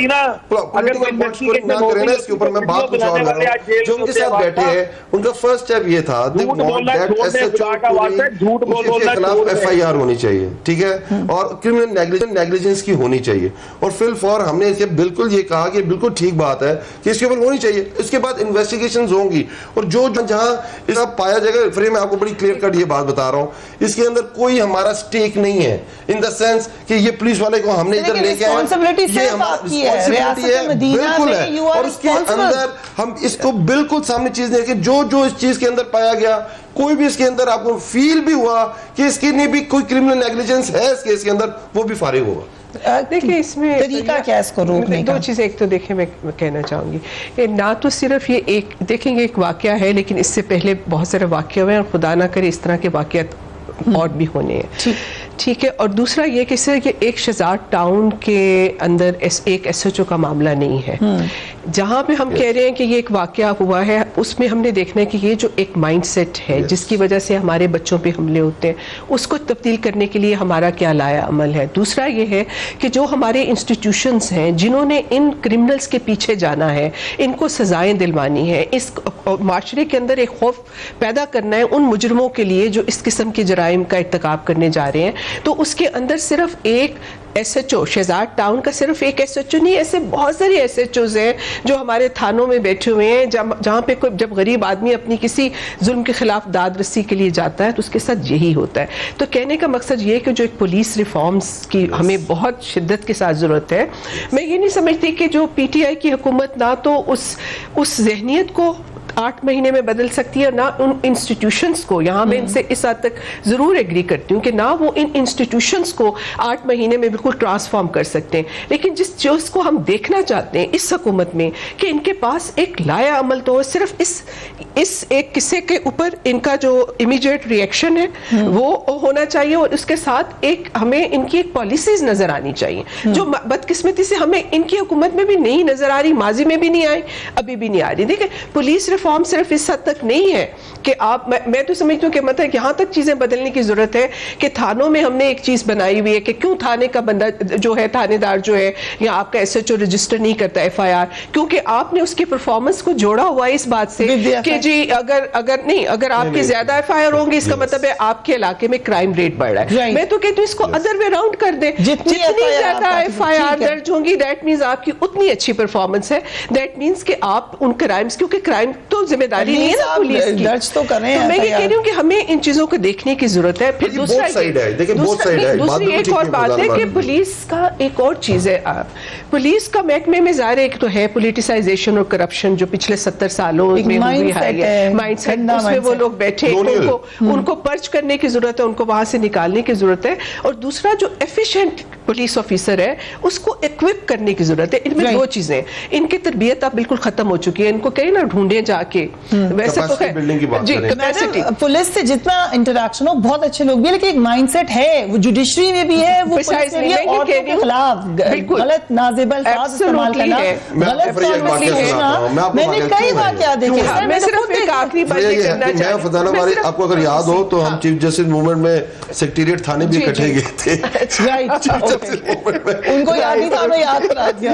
پولیٹیکل پوائنٹ سکورنگ نہ کریں نا اس کے اوپر. میں بات کچھ اور کر رہا ہوں. جو ان کے ساتھ بیٹھے ہیں ان کا فرسٹ اسٹیپ یہ تھا کہ ایس ایچ او کے خلاف ایف آئی آر ہونی چاہیے, ٹھیک ہے, اور کرمنل نیگلیجنس کی ہونی چاہیے. اور فل فور ہم نے اسے بالکل یہ کہا کہ بالکل ٹھیک بات ہے کہ اس کے اوپر ہونی چاہیے. اس کے بعد انویسٹیگیشنز ہوں گی اور جو جہاں اس کا پایا جائے گا. پھر میں آپ کو بڑی کلیئر کٹ یہ بات بتا رہا ہوں, اس کے اندر کوئی ہمارا اسٹیک نہیں ہے ان دا سینس کہ یہ پولیس والے کو ہم نے ادھر لے کے آئے, یہ ہماری رسپانسبلٹی ہے, بالکل ہے. اور اس کے اندر ہم اس کو بالکل سامنے چیز دیں کہ جو اس چیز کے اندر پایا گیا, کوئی بھی اس کے اندر آپ کو فیل بھی ہوا کہ اس کی نہیں بھی کوئی کرمنل نیگلیجنس ہے اس کیس کے اندر, وہ بھی فارغ ہوگا. دیکھیں اس میں طریقہ کیا اس کو روکنے کا؟ 2 چیزیں. ایک تو دیکھیں میں کہنا چاہوں گی کہ نہ تو صرف یہ ایک دیکھیں گے ایک واقعہ ہے, لیکن اس سے پہلے بہت سارے واقعے ہوئے ہیں اور خدا نہ کرے اس طرح کے واقعات اور بھی ہونے ہیں, ٹھیک ہے. اور دوسرا یہ کہ ایک شہزاد ٹاؤن کے اندر ایک ایس ایچ او کا معاملہ نہیں ہے. جہاں پہ ہم کہہ رہے ہیں کہ یہ ایک واقعہ ہوا ہے, اس میں ہم نے دیکھنا ہے کہ یہ جو ایک مائنڈ سیٹ ہے جس کی وجہ سے ہمارے بچوں پہ حملے ہوتے ہیں, اس کو تبدیل کرنے کے لیے ہمارا کیا لایا عمل ہے. دوسرا یہ ہے کہ جو ہمارے انسٹیٹیوشنز ہیں جنہوں نے ان کرمنلز کے پیچھے جانا ہے, ان کو سزائیں دلوانی ہے, اس معاشرے کے اندر ایک خوف پیدا کرنا ہے ان مجرموں کے لیے جو اس قسم کے جرائم کا ارتکاب کرنے جا رہے ہیں, تو اس کے اندر صرف ایک S H O, Shahzad town کا صرف ایک ایس ایچ او نہیں, ایسے بہت سارے ایس ایچ اوز ہیں جو ہمارے تھانوں میں بیٹھے ہوئے ہیں, جہاں پہ کوئی جب غریب آدمی اپنی کسی ظلم کے خلاف داد رسی کے لیے جاتا ہے تو اس کے ساتھ یہی ہوتا ہے. تو کہنے کا مقصد یہ ہے کہ جو ایک پولیس ریفارمز کی ہمیں بہت شدت کے ساتھ ضرورت ہے. میں یہ نہیں سمجھتی کہ جو پی ٹی آئی کی حکومت نہ تو اس ذہنیت کو 8 مہینے میں بدل سکتی ہے, نہ ان انسٹیٹیوشنز کو, یہاں میں ان سے اس حد تک ضرور ایگری کرتی ہوں کہ نہ وہ ان انسٹیٹیوشنز کو 8 مہینے میں بالکل ٹرانسفارم کر سکتے ہیں, لیکن جس چیز کو ہم دیکھنا چاہتے ہیں اس حکومت میں کہ ان کے پاس ایک لایا عمل تو صرف اس ایک قصے کے اوپر ان کا جو امیڈیٹ ریئیکشن ہے وہ ہونا چاہیے, اور اس کے ساتھ ایک ہمیں ان کی ایک پالیسیز نظر آنی چاہیے جو بدقسمتی سے ہمیں ان کی حکومت میں بھی نہیں نظر آ رہی, ماضی میں بھی نہیں آئی, ابھی بھی نہیں آ رہی. دیکھیں پولیس فارم صرف اس حد تک نہیں ہے کہ آپ, میں تو سمجھتی ہوں کہ مطلب یہاں تک چیزیں بدلنے کی ضرورت ہے کہ تھانوں میں ہم نے ایک چیز بنائی ہوئی ہے کہ کیوں تھانے کا بندہ جو ہے, تھانے دار جو ہے یا آپ کا ایس ایچ او رجسٹر نہیں کرتا ایف آئی آر, کیونکہ آپ نے اس کی پرفارمنس کو جوڑا ہوا ہے اس بات سے کہ جی اگر آپ کے زیادہ ایف آئی آر ہوں گے اس کا مطلب ہے آپ کے علاقے میں کرائم ریٹ بڑھ رہا ہے. میں تو کہتی ہوں اس کو ادر وے راؤنڈ کر دیں, جتنی زیادہ ایف آئی آر درج ہوں گی دیٹ مینز آپ کی اتنی اچھی پرفارمنس ہے, دیٹ مینز کہ آپ ان کرائمز, کیونکہ کرائم تو ذمہ داری نہیں ہے نا پولیس کی, درج تو کر رہے ہیں. میں یہ کہہ رہی ہوں کہ ہمیں ان چیزوں کو دیکھنے کی ضرورت ہے. پھر دوسری ایک اور بات ہے کہ پولیس کا ایک اور چیز ہے, پولیس کا محکمے میں ظاہر ایک تو ہے پولیٹیسائزیشن اور کرپشن جو پچھلے 70 سالوں میں ہوئی ہے, مائنڈ سیٹ, اس میں وہ لوگ بیٹھے, ان کو پرچ کرنے کی ضرورت ہے, ان کو وہاں سے نکالنے کی ضرورت ہے. اور دوسرا جو ایفیشینٹ پولیس آفیسر ہے اس کو ایکوپ کرنے کی ضرورت ہے. ان میں دو چیزیں, ان کی تربیت اب بالکل ختم ہو چکی ہے, ان کو کہیں نہ ڈھونڈے جا کے. ویسے تو جی پولیس سے جتنا انٹریکشن ہو بہت اچھے لوگ بھی, لیکن ایک مائنڈ سیٹ ہے وہ جوڈیشری میں بھی ہے, وہ عورتوں کے خلاف غلط نازیبا الفاظ استعمال کرنا, غلط میں نے کئی واقعات دیکھے. میں صرف ایک آخری بات یہ کرنا چاہتی ہوں, فضانہ باری آپ کو اگر یاد ہو تو ہم چیف جسٹس موومنٹ میں سیکریٹریٹ تھانے بھی اکٹھے گئے تھے, ان کو یاد نہیں تھا, ہمیں یاد کرا دیا.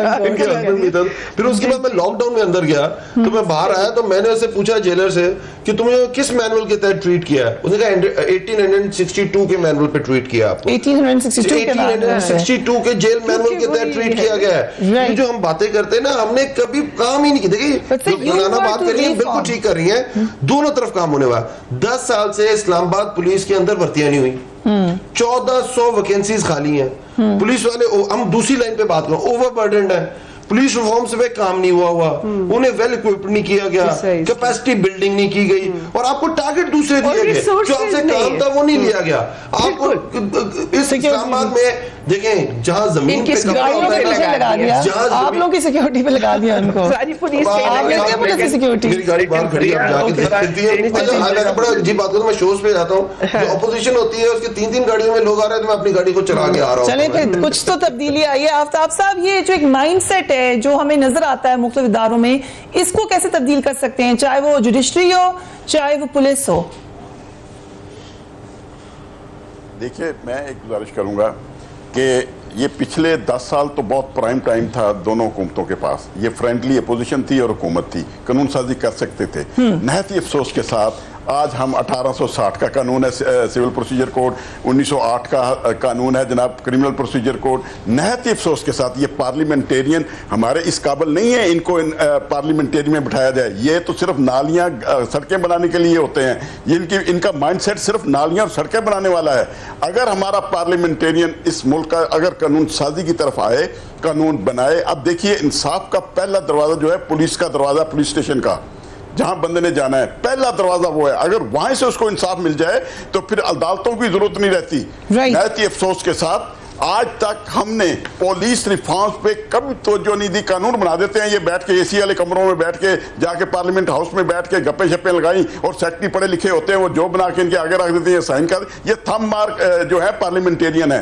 پھر اس کے بعد میں لاک ڈاؤن میں اندر گیا تو میں باہر آیا تو میں نے اسے پوچھا جیلر سے کہ تمہیں کس مینول کے تحت ٹریٹ کیا ہے, اس نے کہا 1862 کے مینول پہ ٹریٹ کیا آپ کو, 1862 کے جیل مینول کے تحت ٹریٹ کیا گیا ہے. جو ہم باتیں کرتے ہیں نا ہم نے کبھی کام ہی نہیں کی. دیکھیے فلانا بات کر رہی ہیں بالکل ٹھیک کر رہی ہیں, دونوں طرف کام ہونے والا. 10 سال سے اسلام آباد پولیس کے اندر بھرتیاں نہیں ہوئی, 1400 ویکینسیز خالی ہیں. پولیس والے ہم دوسری لائن پہ بات کریں اوور برڈنڈ ہے, پولیس ریفارم سے کام نہیں ہوا, انہیں ویل اکوپڈ نہیں کیا گیا, کیپیسٹی بلڈنگ نہیں کی گئی, اور آپ کو ٹارگٹ دوسرے دیے گئے, جو آپ سے کام تھا وہ نہیں لیا گیا. آپ کو اس اسلام آباد میں دیکھیں جہاں زمین پہ لگا دیا, آپ لوگ کی سیکیورٹی پہ لگا دیا ان کو, میری گاڑی باہر کھڑی آپ جا کے دیکھ سکتی ہیں. بڑا عجیب بات ہے, میں شوز پہ جاتا ہوں, جو اپوزیشن ہوتی ہے اس کی 3 گاڑیوں میں لوگ آ رہے ہیں تو میں اپنی گاڑی کو چلا کے آ رہا ہوں. چلیں پھر کچھ تو تبدیلی آئی ہے. آفتاب صاحب یہ جو ایک مائنڈ سیٹ ہے جو ہمیں نظر آتا ہے مختلف اداروں میں, اس کو کیسے تبدیل کر سکتے ہیں, چاہے وہ جوڈیشری ہو چاہے وہ پولیس ہو؟ دیکھیے میں ایک گزارش کروں گا کہ یہ پچھلے 10 سال تو بہت پرائم ٹائم تھا دونوں حکومتوں کے پاس, یہ فرینڈلی اپوزیشن تھی اور حکومت تھی, قانون سازی کر سکتے تھے. نہایت ہی افسوس کے ساتھ آج ہم 1860 کا قانون ہے سول پروسیجر کوڈ, 1908 کا قانون ہے جناب کرمنل پروسیجر کوڈ, نہایت ہی افسوس کے ساتھ یہ پارلیمنٹیرین ہمارے اس قابل نہیں ہیں ان کو پارلیمنٹیرین میں بٹھایا جائے. یہ تو صرف نالیاں سڑکیں بنانے کے لیے ہوتے ہیں, یہ ان کا مائنڈ سیٹ صرف نالیاں اور سڑکیں بنانے والا ہے. اگر ہمارا پارلیمنٹیرین اس ملک کا اگر قانون سازی کی طرف آئے, قانون بنائے, اب دیکھیے انصاف کا پہلا دروازہ جو ہے پولیس کا دروازہ, پولیس اسٹیشن کا جہاں بندے نے جانا ہے پہلا دروازہ وہ ہے. اگر وہاں سے اس کو انصاف مل جائے تو پھر عدالتوں کی ضرورت نہیں رہتی. نہایت ہی افسوس کے ساتھ آج تک ہم نے پولیس ریفارمز پہ کبھی توجہ نہیں دی. قانون بنا دیتے ہیں, یہ بیٹھ کے اے سی والے کمروں میں بیٹھ کے جا کے پارلیمنٹ ہاؤس میں بیٹھ کے گپے شپے لگائیں, اور سیکٹری پڑھے لکھے ہوتے ہیں وہ جو بنا کے ان کے آگے رکھ دیتے ہیں, سائن کر, یہ تھم مارک جو ہے پارلیمنٹیرین ہے.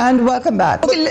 And welcome back. Okay,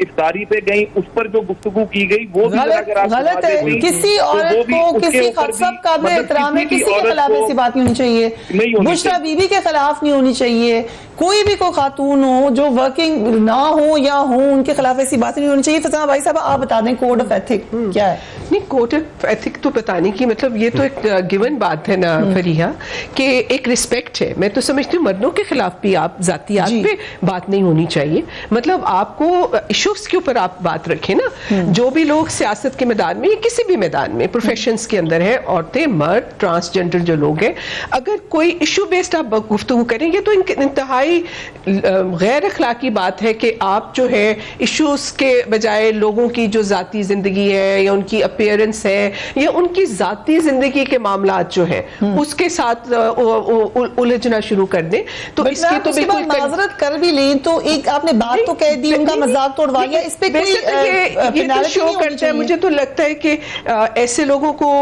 افطاری پہ گئی, اس پر جو گفتگو کی گئی وہ بھی غلط ہے. کسی عورت کو کسی سب قابل احترام ہے, کسی کے خلاف ایسی بات نہیں ہونی چاہیے. بشرا بی بی کے خلاف نہیں ہونی چاہیے, کوئی بھی کوئی خاتون ہو جو ورکنگ نہ ہو یا ہوں, ان کے خلاف ایسی بات نہیں ہونی چاہیے. فاطمہ بھائی صاحب آپ بتا دیں کوڈ آف ایتھک کیا ہے؟ نہیں, کوڈ آف ایتھک تو بتانے کی مطلب یہ تو ایک گیون بات ہے نا فریحہ, کہ ایک رسپیکٹ ہے. میں تو سمجھتی ہوں مردوں کے خلاف بھی آپ ذاتیات پہ بات نہیں ہونی چاہیے. مطلب آپ کو ایشوز کے اوپر آپ بات رکھیں نا. جو بھی لوگ سیاست کے میدان میں یا کسی بھی میدان میں پروفیشنز کے اندر ہیں, عورتیں, مرد, ٹرانسجنڈر جو لوگ ہیں, اگر کوئی ایشو بیسڈ آپ گفتگو کریں گے تو انتہائی غیر اخلاقی بات ہے کہ آپ جو ہے ایشوز کے بجائے لوگوں کی جو ذاتی زندگی ہے یا ان کی اپیئرنس ہے یا ان کی ذاتی زندگی کے معاملات جو ہیں اس کے ساتھ الجھنا شروع کر دیں. تو اس کی تو بالکل معذرت کر بھی لیں تو ایک آپ نے بات تو کہہ دی, ان کا مذاق توڑوا لیا, اس پہ کوئی شو کرتا ہے. مجھے تو لگتا ہے کہ ایسے لوگوں کو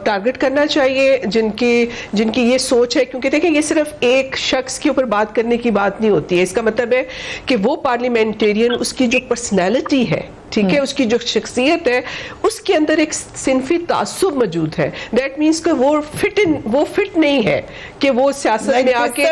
ٹارگٹ کرنا چاہیے جن کی یہ سوچ ہے, کیونکہ دیکھیں یہ صرف ایک شخص کے اوپر بات کرنے کی بات نہیں ہوتی ہے. اس کا مطلب ہے کہ وہ پارلیمنٹیرین, اس کی جو پرسنالٹی ہے, ٹھیک ہے, اس کی جو شخصیت ہے, اس کے اندر ایک صنفی تعصب موجود ہے. دیٹ مینس کہ وہ فٹ نہیں ہے کہ وہ سیاست میں آ کے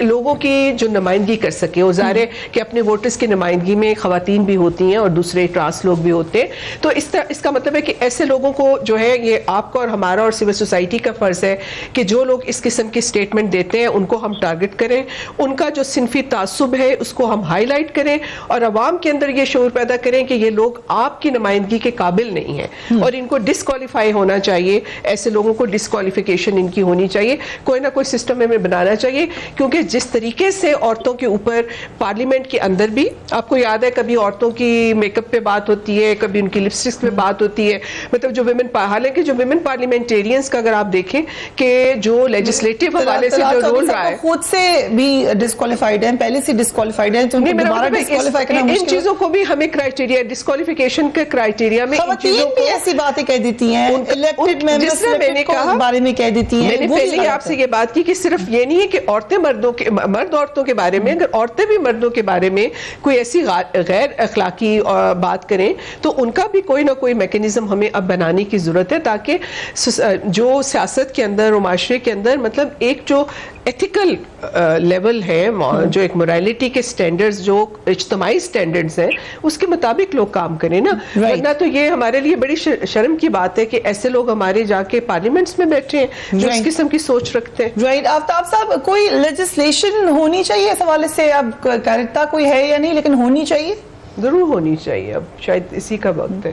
لوگوں کی جو نمائندگی کر سکے. وہ ظاہر ہے کہ اپنے ووٹرز کی نمائندگی میں خواتین بھی ہوتی ہیں اور دوسرے ٹرانس لوگ بھی ہوتے ہیں. تو اس کا مطلب ہے کہ ایسے لوگوں کو جو ہے, یہ آپ کا اور ہمارا اور سول سوسائٹی کا فرض ہے کہ جو لوگ اس قسم کی سٹیٹمنٹ دیتے ہیں ان کو ہم ٹارگٹ کریں, ان کا جو صنفی تعصب ہے اس کو ہم ہائی لائٹ کریں اور عوام کے اندر یہ شعور پیدا کریں کہ یہ لوگ آپ کی نمائندگی کے قابل نہیں ہیں اور ان کو ڈسکوالیفائی ہونا چاہیے. ایسے لوگوں کو ڈسکوالیفیکیشن ان کی ہونی چاہیے, کوئی نہ کوئی سسٹم ہمیں بنانا چاہیے. کیونکہ جس طریقے سے عورتوں کے اوپر پارلیمنٹ کے اندر بھی, آپ کو یاد ہے کبھی عورتوں کی میک اپ پہ بات ہوتی ہے, کبھی ان کی لپسٹکس پہ بات ہوتی ہے, مطلب جو حالانکہ جو ویمن پارلیمنٹیرینز کا اگر آپ دیکھیں کہ جو لیجسلیٹو حوالے سے جو رول رہا ہے, خود سے بھی ڈسکوالیفائیڈ ہیں, پہلے سے ڈسکوالیفائیڈ ہیں, تو ان کو دوبارہ ڈسکوالیفائی کرنا مشکل ہے. ان چیزوں کو بھی ہمیں کرائٹیریا, ڈسکوالیفیکیشن کے کرائٹیریا میں خواتین بھی ایسی باتیں کہہ دیتی ہیں, الیکٹڈ ممبرز کے بارے میں کہہ دیتی ہیں. میں نے پہلے آپ سے یہ بات کی کہ صرف یہ نہیں ہے کہ عورتیں مرد عورتوں کے بارے میں, اگر عورتیں بھی مردوں کے بارے میں کوئی ایسی غیر اخلاقی بات کریں تو ان کا بھی کوئی نہ کوئی میکینزم ہمیں اب بنانے کی ضرورت ہے, تاکہ جو سیاست کے اندر اور معاشرے کے اندر مطلب ایک جو ایتھیکل لیول ہے, جو ایک مورالٹی کے سٹینڈرڈز, جو اجتماعی سٹینڈرڈز ہیں, اس کے مطابق لوگ کام کریں نا. ورنہ تو یہ ہمارے لیے بڑی شرم کی بات ہے کہ ایسے لوگ ہمارے جا کے پارلیمنٹس میں بیٹھے ہیں جو اس قسم کی سوچ رکھتے ہیں. رائٹ. آفتاب صاحب, کوئی لیجسلیشن ہونی چاہیے اس حوالے سے, اب کرتا کوئی ہے یا نہیں, لیکن ہونی چاہیے, ضرور ہونی چاہیے. اب شاید اسی کا وقت ہے.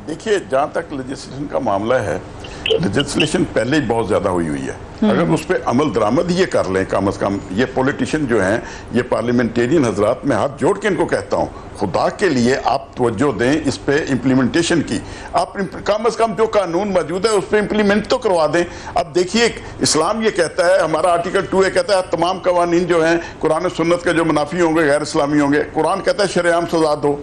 دیکھیے, جہاں تک لیجسلیشن کا معاملہ ہے, لیجسلیشن پہلے ہی بہت زیادہ ہوئی ہے. اگر اس پہ عمل درآمد یہ کر لیں, کم از کم یہ پولیٹیشین جو ہیں, یہ پارلیمنٹیرین حضرات, میں ہاتھ جوڑ کے ان کو کہتا ہوں, خدا کے لیے آپ توجہ دیں اس پہ امپلیمنٹیشن کی. آپ کم از کم جو قانون موجود ہے اس پہ امپلیمنٹ تو کروا دیں. اب دیکھیے, اسلام یہ کہتا ہے, ہمارا آرٹیکل 2 یہ کہتا ہے تمام قوانین جو ہیں قرآن و سنت کے جو منافی ہوں گے, غیر اسلامی ہوں گے, قرآن کہتا ہے شرعام سزا دو.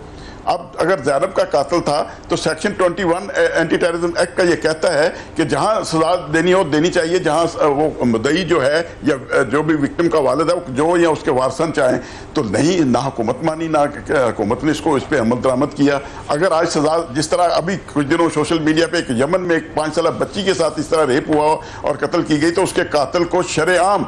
اب اگر زینب کا قاتل تھا تو سیکشن 21 اینٹی ٹیررزم ایکٹ کا یہ کہتا ہے کہ جہاں سزا دینی ہو دینی چاہیے, جہاں وہ مدعی جو ہے یا جو بھی وکٹم کا والد ہے جو یا اس کے وارثان چاہیں, تو نہیں, نہ حکومت مانی, نہ حکومت نے اس پہ عمل درآمد کیا. اگر آج سزا, جس طرح ابھی کچھ دنوں سوشل میڈیا پہ ایک یمن میں ایک 5 سالہ بچی کے ساتھ اس طرح ریپ ہوا اور قتل کی گئی, تو اس کے قاتل کو شرعام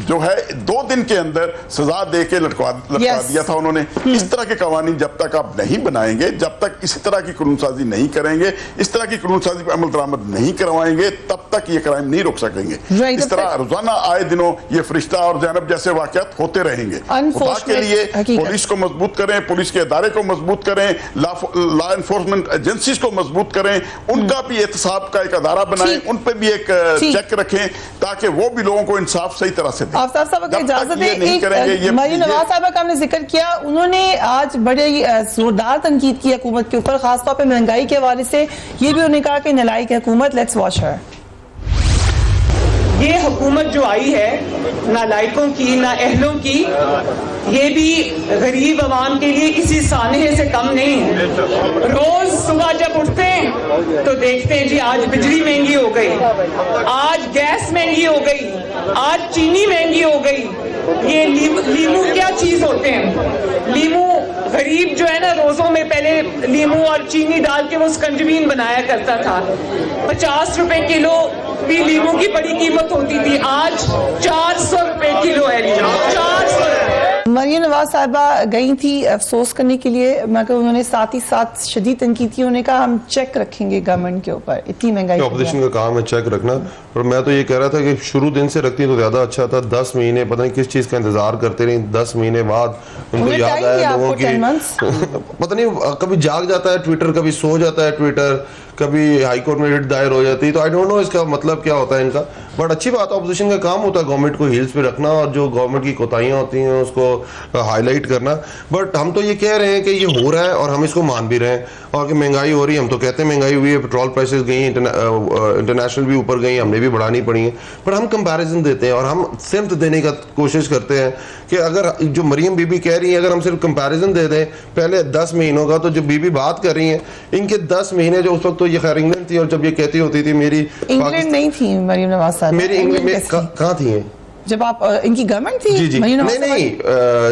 جو ہے 2 دن کے اندر سزا دے کے لٹکا دیا تھا انہوں نے. اس طرح کے قوانین جب تک آپ نہیں بنائیں گے, جب تک اسی طرح کی قانون سازی نہیں کریں گے, اس طرح کی قانون سازی پہ عمل درآمد نہیں کروائیں گے, تب تک یہ کرائم نہیں روک سکیں گے. اس طرح روزانہ آئے دنوں یہ فرشتہ اور زینب جیسے واقعات ہوتے رہیں گے. خدا کے لیے پولیس کو مضبوط کریں, پولیس کے ادارے کو مضبوط کریں, لا انفورسمنٹ ایجنسیز کو مضبوط کریں, ان کا بھی احتساب کا ایک ادارہ بنائیں, ان پہ بھی ایک چیک رکھیں تاکہ وہ بھی لوگوں کو انصاف صحیح طرح سے دیں. آفتاب صاحب اگر اجازت ہے, مریم نواز صاحبہ کا ہم نے ذکر کیا, انہوں نے آج بڑی زوردار تنقید کی حکومت کے اوپر, خاص طور پہ مہنگائی کے حوالے سے. یہ بھی انہوں نے کہا کہ نالائق حکومت. لیٹس واچ ہر. یہ حکومت جو آئی ہے نالائقوں کی, نااہلوں کی, یہ بھی غریب عوام کے لیے کسی سانحے سے کم نہیں ہے. روز صبح جب اٹھتے ہیں تو دیکھتے ہیں جی آج بجلی مہنگی ہو گئی, آج گیس مہنگی ہو گئی, آج چینی مہنگی ہو گئی. یہ لیمو کیا چیز ہوتے ہیں, لیمو غریب غریب جو ہے نا روزوں میں پہلے لیمو اور چینی ڈال کے وہ سکنجبین بنایا کرتا تھا. 50 روپے کلو بھی لیمو کی بڑی قیمت ہوتی تھی, آج 400 روپے کلو ہے لیمو, 400 روپے. مریم نواز صاحبہ گئی تھی افسوس کرنے کے لیے, مگر انہوں نے ساتھ ہی ساتھ شدید تنقید کی. انہوں نے کہا ہم چیک رکھیں گے گورنمنٹ کے اوپر, اتنی مہنگائی. اپوزیشن کا کام ہے چیک رکھنا, اور میں تو یہ کہہ رہا تھا کہ شروع دن سے رکھتی تو زیادہ اچھا تھا. 10 مہینے پتہ نہیں کس چیز کا انتظار کرتے رہے, 10 مہینے بعد ان کو یاد آیا لوگوں کی, پتہ نہیں کبھی جاگ جاتا ہے ٹویٹر, کبھی سو جاتا ہے ٹویٹر, کبھی ہائی کورٹ میں ریٹ دائر ہو جاتی ہے. تو آئی ڈونٹ نو اس کا مطلب کیا ہوتا ہے ان کا, بٹ اچھی بات ہے, اپوزیشن کا کام ہوتا ہے گورنمنٹ کو ہیلز پہ رکھنا اور جو گورنمنٹ کی کوتاہیاں ہوتی ہیں اس کو ہائی لائٹ کرنا. بٹ ہم تو یہ کہہ رہے ہیں کہ یہ ہو رہا ہے اور ہم اس کو مان بھی رہے ہیں, اور کہ مہنگائی ہو رہی ہے, ہم تو کہتے ہیں مہنگائی ہوئی ہے, پیٹرول پرائسز گئی ہیں, انٹرنیشنل بھی اوپر گئی ہیں, ہم نے بھی بڑھانی پڑی ہیں, پر ہم کمپیریزن دیتے ہیں اور ہم سمت دینے کا کوشش کرتے ہیں کہ اگر جو مریم بی بی کہہ رہی ہیں اگر ہم صرف کمپیریزن دے دیں پہلے 10 مہینوں کا, تو جو بی بی بات کر رہی ہیں ان کے 10 مہینے جو اس وقت تو یہ خیر انگلینڈ تھی, اور جب یہ کہتی ہوتی تھی میری انگلینڈ نہیں تھی مریم نواز صاحب, میری انگلینڈ میں کہاں تھی ہیں جب آپ ان کی گورنمنٹ تھی؟ جی نہیں,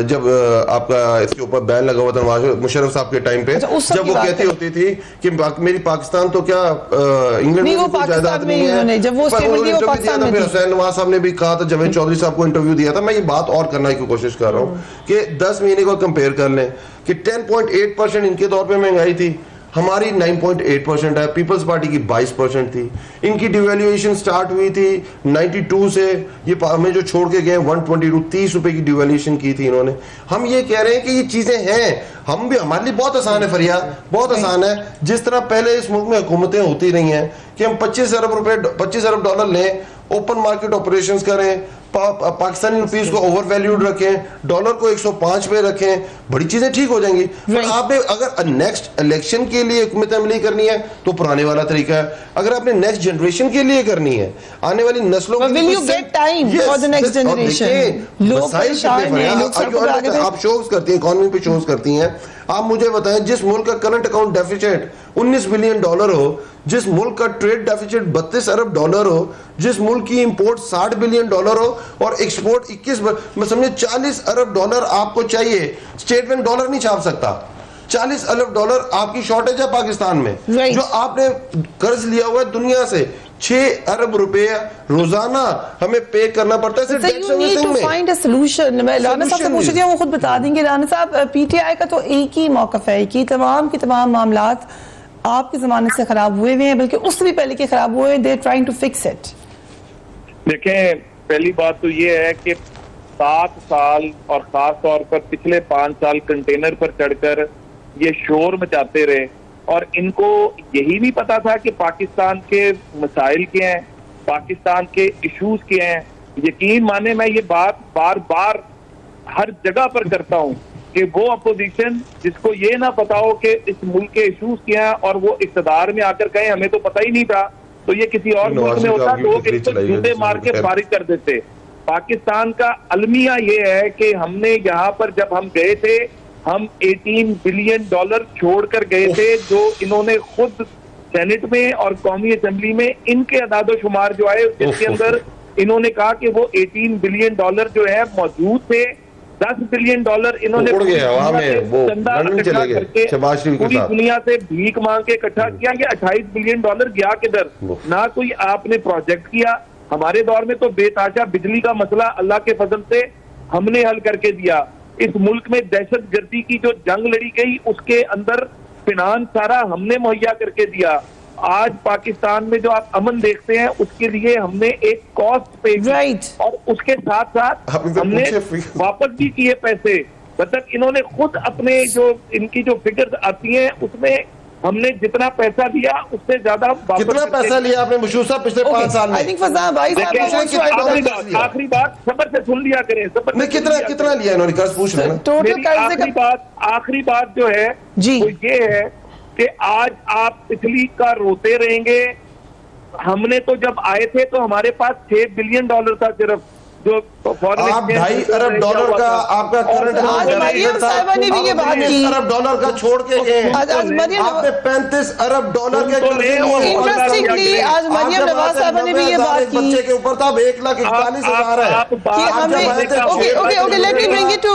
جب آپ کا اس کے اوپر بین لگا ہوا تھا نواز مشرف صاحب کے ٹائم پہ, جب وہ کہتی ہوتی تھی کہ میری پاکستان تو کیا انگلینڈ میں جائیداد نہیں ہے, جب وہ پھر حسین نواز صاحب نے بھی کہا تھا, جاوید چودھری صاحب کو انٹرویو دیا تھا. میں یہ بات اور کرنے کی کوشش کر رہا ہوں کہ 10 مہینے کو کمپیئر کر لیں کہ 10.8% ان کے دور پہ مہنگائی تھی, ہماری 9.8% ہے, پیپلز پارٹی کی 22% تھی. ان کی ڈیویلیویشن سٹارٹ ہوئی تھی 92 سے, یہ ہمیں جو چھوڑ کے گئے 122 30 روپے کی ڈیویلیویشن کی تھی انہوں نے. ہم یہ کہہ رہے ہیں کہ یہ چیزیں ہیں, ہم بھی ہمارے لیے بہت آسان ہے فریاد, بہت آسان ہے, جس طرح پہلے اس ملک میں حکومتیں ہوتی رہی ہیں کہ ہم 25 ارب ڈالر لیں, اوپن مارکیٹ آپریشنز کریں, پاکستانی روپیز کو اوور ویلیوڈ رکھیں, ڈالر کو 105 پہ رکھیں, بڑی چیزیں ٹھیک ہو جائیں گی. آپ نے اگر نیکسٹ الیکشن کے لیے حکمت عملی کرنی ہے تو پرانے والا طریقہ ہے, اگر آپ نے نیکسٹ جنریشن کے لیے کرنی ہے, آنے والی نسلوں کے لیے, آپ شوز کرتی ہیں, اکانومی پہ شوز کرتی ہیں, آپ مجھے بتائیں جس ملک کا current account deficit 19 billion dollar ہو, جس ملک کا ٹریڈ ڈیفیسٹ 32 ارب ڈالر ہو, جس ملک کی امپورٹ 60 بلین ڈالر ہو اور ایکسپورٹ 21, میں سمجھے 40 ارب ڈالر آپ کو چاہیے. اسٹیٹ بینک ڈالر نہیں چھاپ سکتا, 40 ارب ڈالر آپ کی شارٹیج ہے پاکستان میں, جو آپ نے قرض لیا ہوا ہے دنیا سے 6 ارب روپے روزانہ ہمیں پے کرنا پڑتا ہے. رانا صاحب سے پوچھ دیا, وہ خود بتا دیں گے. رانا صاحب, پی ٹی آئی کا تو ایک ہی موقف ہے کہ تمام کے تمام معاملات آپ کے زمانے سے خراب ہوئے ہوئے ہیں, بلکہ اس سے بھی پہلے کے خراب ہوئے ہیں. They're trying to fix it. دیکھیں, پہلی بات تو یہ ہے کہ 7 سال اور خاص طور پر پچھلے 5 سال کنٹینر پر چڑھ کر یہ شور مچاتے رہے, اور ان کو یہی نہیں پتا تھا کہ پاکستان کے مسائل کیا ہیں, پاکستان کے ایشوز کیا ہیں. یقین مانے میں یہ بات بار بار ہر جگہ پر کرتا ہوں کہ وہ اپوزیشن جس کو یہ نہ پتا ہو کہ اس ملک کے ایشوز کیا ہیں اور وہ اقتدار میں آ کر کہیں ہمیں تو پتہ ہی نہیں تھا, تو یہ کسی اور ملک میں ہوتا تو وہ جوتے مار کے فارغ کر دیتے. پاکستان کا المیہ یہ ہے کہ ہم نے یہاں پر جب ہم گئے تھے, ہم 18 بلین ڈالر چھوڑ کر گئے تھے, جو انہوں نے خود سینٹ میں اور قومی اسمبلی میں ان کے اعداد و شمار جو آئے جس کے اندر انہوں نے کہا کہ وہ 18 بلین ڈالر جو ہے موجود تھے. 10 بلین ڈالر انہوں نے چندہ اکٹھا کر کے پوری دنیا سے بھیک مانگ کے اکٹھا کیا. یہ 28 بلین ڈالر گیا کدھر؟ نہ کوئی آپ نے پروجیکٹ کیا. ہمارے دور میں تو بے تاشا بجلی کا مسئلہ اللہ کے فضل سے ہم نے حل کر کے دیا. اس ملک میں دہشت گردی کی جو جنگ لڑی گئی اس کے اندر فنانس سارا ہم نے مہیا کر کے دیا. آج پاکستان میں جو آپ امن دیکھتے ہیں اس کے لیے ہم نے ایک کاسٹ پے کی, اور اس کے ساتھ ساتھ ہم نے واپس بھی کیے پیسے. مطلب انہوں نے خود اپنے جو ان کی جو فگرز آتی ہیں اس میں ہم نے جتنا پیسہ دیا اس سے زیادہ کتنا پیسہ لیا آپ نے مشہور صاحب پچھلے 5 سال میں؟ آخری بات صبر سے سن لیا کریں, صبر میں کتنا لیا انہوں نے قرض پوچھ رہے ہیں. آخری بات جو ہے وہ یہ ہے کہ آج آپ پچھلی کا روتے رہیں گے. ہم نے تو جب آئے تھے تو ہمارے پاس 6 بلین ڈالر تھا صرف, جو آپ 2.5 ارب ڈالر کا آپ کا کرنٹ ارب ڈالر کا چھوڑ کے گئے, آپ نے 35 ارب ڈالر کے انٹرسٹنگلی آج مریم نواز صاحبہ نے بھی یہ بات کی. بچے کے اوپر تھا 1,41,000 ہے. Okay let me bring it to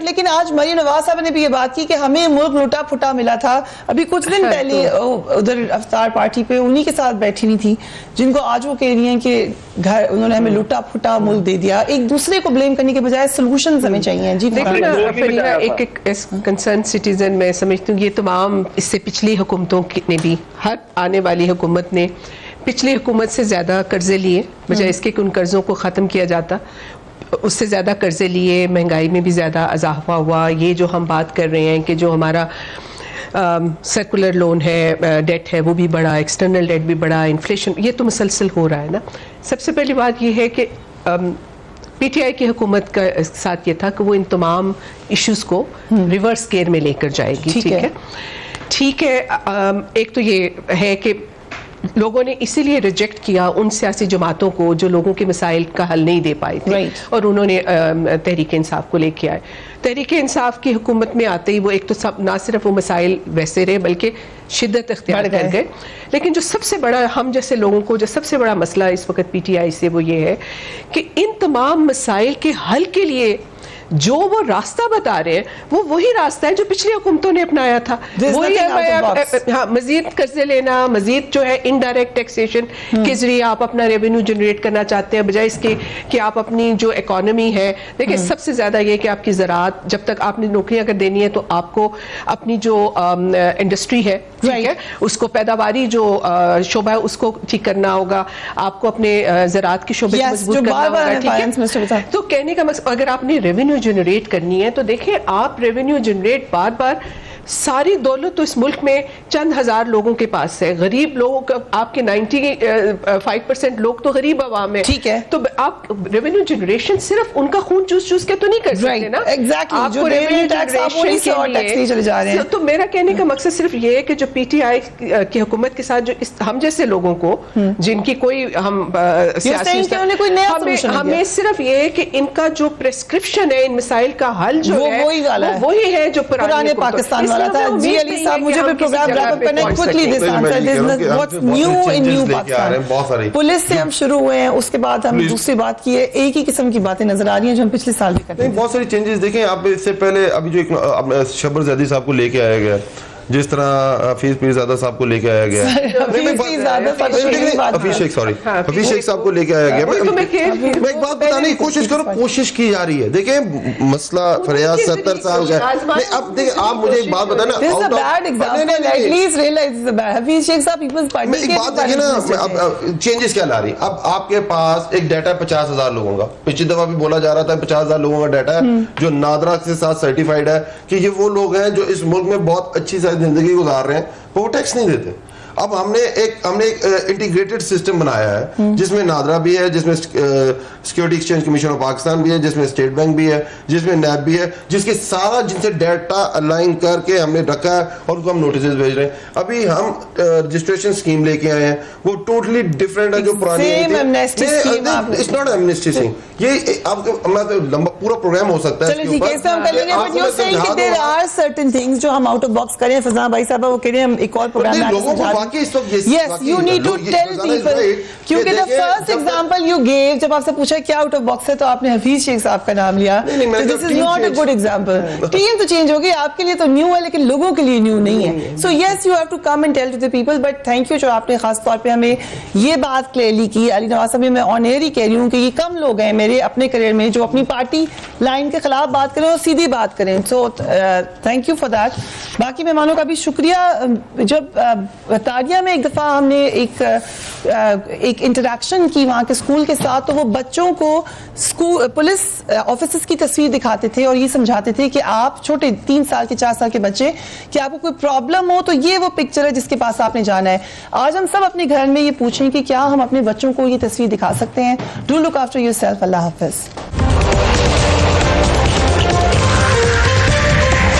لیکن آج مریم نواز صاحب نے بھی یہ بات کی کہ ہمیں ملک لوٹا پھٹا ملا تھا. ابھی کچھ دن پہلے ادھر افطار پارٹی پہ انہی کے ساتھ بیٹھی نہیں تھی جن کو آج وہ کہہ رہی ہیں کہ گھر انہوں نے ہمیں لوٹا پھٹا ملک دے دیا. ایک دوسرے کو بلیم کرنے کے بجائے سولوشنز ہمیں چاہیے. جی ایک کنسرن سٹیزن میں سمجھتی ہوں یہ تمام اس سے پچھلی حکومتوں نے بھی, ہر آنے والی حکومت نے پچھلی حکومت سے زیادہ قرضے لیے بجائے اس کے کہ ان قرضوں کو ختم کیا جاتا. اس سے زیادہ قرضے لیے, مہنگائی میں بھی زیادہ اضافہ ہوا. یہ جو ہم بات کر رہے ہیں کہ جو ہمارا سرکولر لون ہے, ڈیٹ ہے, وہ بھی بڑا, ایکسٹرنل ڈیٹ بھی بڑا, انفلیشن یہ تو مسلسل ہو رہا ہے نا. سب سے پہلی بات یہ ہے کہ پی ٹی آئی کی حکومت کا ساتھ یہ تھا کہ وہ ان تمام ایشوز کو ریورس گیئر میں لے کر جائے گی. ٹھیک ہے. ایک تو یہ ہے کہ لوگوں نے اسی لیے ریجیکٹ کیا ان سیاسی جماعتوں کو جو لوگوں کے مسائل کا حل نہیں دے پائی تھی, اور انہوں نے تحریک انصاف کو لے کے آئے. تحریک انصاف کی حکومت میں آتے ہی وہ ایک تو نہ صرف وہ مسائل ویسے رہے بلکہ شدت اختیار کر گئے. لیکن جو سب سے بڑا ہم جیسے لوگوں کو جو سب سے بڑا مسئلہ اس وقت پی ٹی آئی سے وہ یہ ہے کہ ان تمام مسائل کے حل کے لیے جو وہ راستہ بتا رہے ہیں وہ وہی راستہ ہے جو پچھلی حکومتوں نے اپنایا تھا. وہی مزید قرضے لینا, مزید جو ہے انڈائریکٹ ٹیکسیشن کے ذریعے آپ اپنا ریونیو جنریٹ کرنا چاہتے ہیں بجائے اس کے کہ آپ اپنی جو اکانومی ہے, دیکھیں سب سے زیادہ یہ کہ آپ کی زراعت, جب تک آپ نے نوکریاں اگر دینی ہے تو آپ کو اپنی جو انڈسٹری ہے ٹھیک ہے اس کو پیداواری جو شعبہ ہے اس کو ٹھیک کرنا ہوگا, آپ کو اپنے زراعت کی شعبے کو مضبوط کرنا ہوگا. تو کہنے کا مقصد اگر آپ نے ریونیو جنریٹ کرنی ہے تو دیکھیں آپ ریونیو جنریٹ بار بار ساری دولت تو اس ملک میں چند ہزار لوگوں کے پاس ہے. غریب لوگوں کا آپ کے 95% لوگ تو غریب عوام ہے. ٹھیک ہے, تو آپ ریونیو جنریشن صرف ان کا خون چوس چوس کے تو نہیں کر سکتے نا. آپ کو ریونیو جنریشن تو میرا کہنے کا مقصد صرف یہ ہے کہ جو پی ٹی آئی کی حکومت کے ساتھ جو ہم جیسے لوگوں کو جن کی کوئی ہم ہمیں صرف یہ ہے کہ ان کا جو پرسکرپشن ہے ان مسائل کا حل جو ہے وہی ہے جو پرانے پاکستان والا تھا. جی علی صاحب مجھے بھی پروگرام ریپ اپ کرنا ہے quickly this answer what's new in new Pakistan. Police سے ہم شروع ہوئے ہیں, اس کے بعد ہم دوسری بات کی ہے, ایک ہی قسم کی باتیں نظر آ رہی ہیں جو ہم پچھلے سال بھی کرتے ہیں. بہت ساری چینجز دیکھیں آپ. اس سے پہلے ابھی جو ایک شبر زیدی صاحب کو لے کے آیا گیا, جس طرح حفیظ پیرزادہ صاحب کو لے کے آیا گیا, حفیظ شیخ صاحب کو لے کے آیا گیا. میں ایک بات بتانے کی کوشش کروں, کوشش کی جا رہی ہے. دیکھیں مسئلہ فریاد 70 سال کا ہے. اب دیکھیں آپ مجھے ایک بات بتائیں نا, چینجز کیا لا رہی. اب آپ کے پاس ایک ڈیٹا 50,000 لوگوں کا, پچھلی دفعہ بھی بولا جا رہا تھا 50,000 لوگوں کا ڈیٹا ہے جو نادرا کے ساتھ سرٹیفائڈ ہے کہ یہ وہ لوگ ہیں جو اس ملک میں بہت اچھی زندگی گزار رہے ہیں, وہ ٹیکس نہیں دیتے. اب ہم نے ایک انٹیگریٹڈ سسٹم بنایا ہے جس میں نادرا بھی ہے, جس میں security exchange commission of Pakistan بھی ہے, جس میں اسٹیٹ بینک بھی ہے, جس میں نیب بھی ہے, جس کے سارا جن سے ڈیٹا الائن کر کے ہم نے رکھا ہے اور ان کو ہم نوٹسز بھیج رہے ہیں. ابھی ہم رجسٹریشن اسکیم لے کے آئے ہیں, وہ ٹوٹلی ڈفرینٹ ہے جو پرانی. It's not amnesty scheme. یہ آپ لمبا پورا پروگرام ہو سکتا ہے. دیر آر سرٹن تھنگس جو ہم آؤٹ آف باکس کریں. فضا بھائی صاحب وہ کہہ رہے ہیں ہم ایک اور programme Yes, you need to tell people. کیونکہ the first example you gave, جب آپ سے پوچھا کیا آؤٹ آف باکس ہے تو آپ نے حفیظ شیخ صاحب کا نام لیا. This is not a good example. Team تو چینج ہوگی, آپ کے لیے تو نیو ہے لیکن لوگوں کے لیے نیو نہیں ہے. So yes, you have to come and tell to the people. But thank you جو آپ نے خاص طور پہ ہمیں یہ بات کلیئرلی کی. علی نواز صاحب میں آن ایئر ہی کہہ رہی ہوں کہ یہ کم لوگ ہیں میرے اپنے کریئر میں جو اپنی پارٹی لائن کے خلاف بات کریں اور سیدھی بات کریں. So thank you for that. باقی مہمانوں کا بھی شکریہ. جب تاریہ میں ایک دفعہ ہم نے ایک انٹریکشن کی وہاں کے اسکول کے ساتھ, تو وہ بچوں کو پولیس آفیسرز کی تصویر دکھاتے تھے اور یہ سمجھاتے تھے کہ آپ چھوٹے 3 سال کے 4 سال کے بچے کہ آپ کو کوئی پرابلم ہو تو یہ وہ پکچر ہے جس کے پاس آپ نے جانا ہے. آج ہم سب اپنے گھر میں یہ پوچھیں کہ کیا ہم اپنے بچوں کو یہ تصویر دکھا سکتے ہیں. Do look after yourself. اللہ حافظ.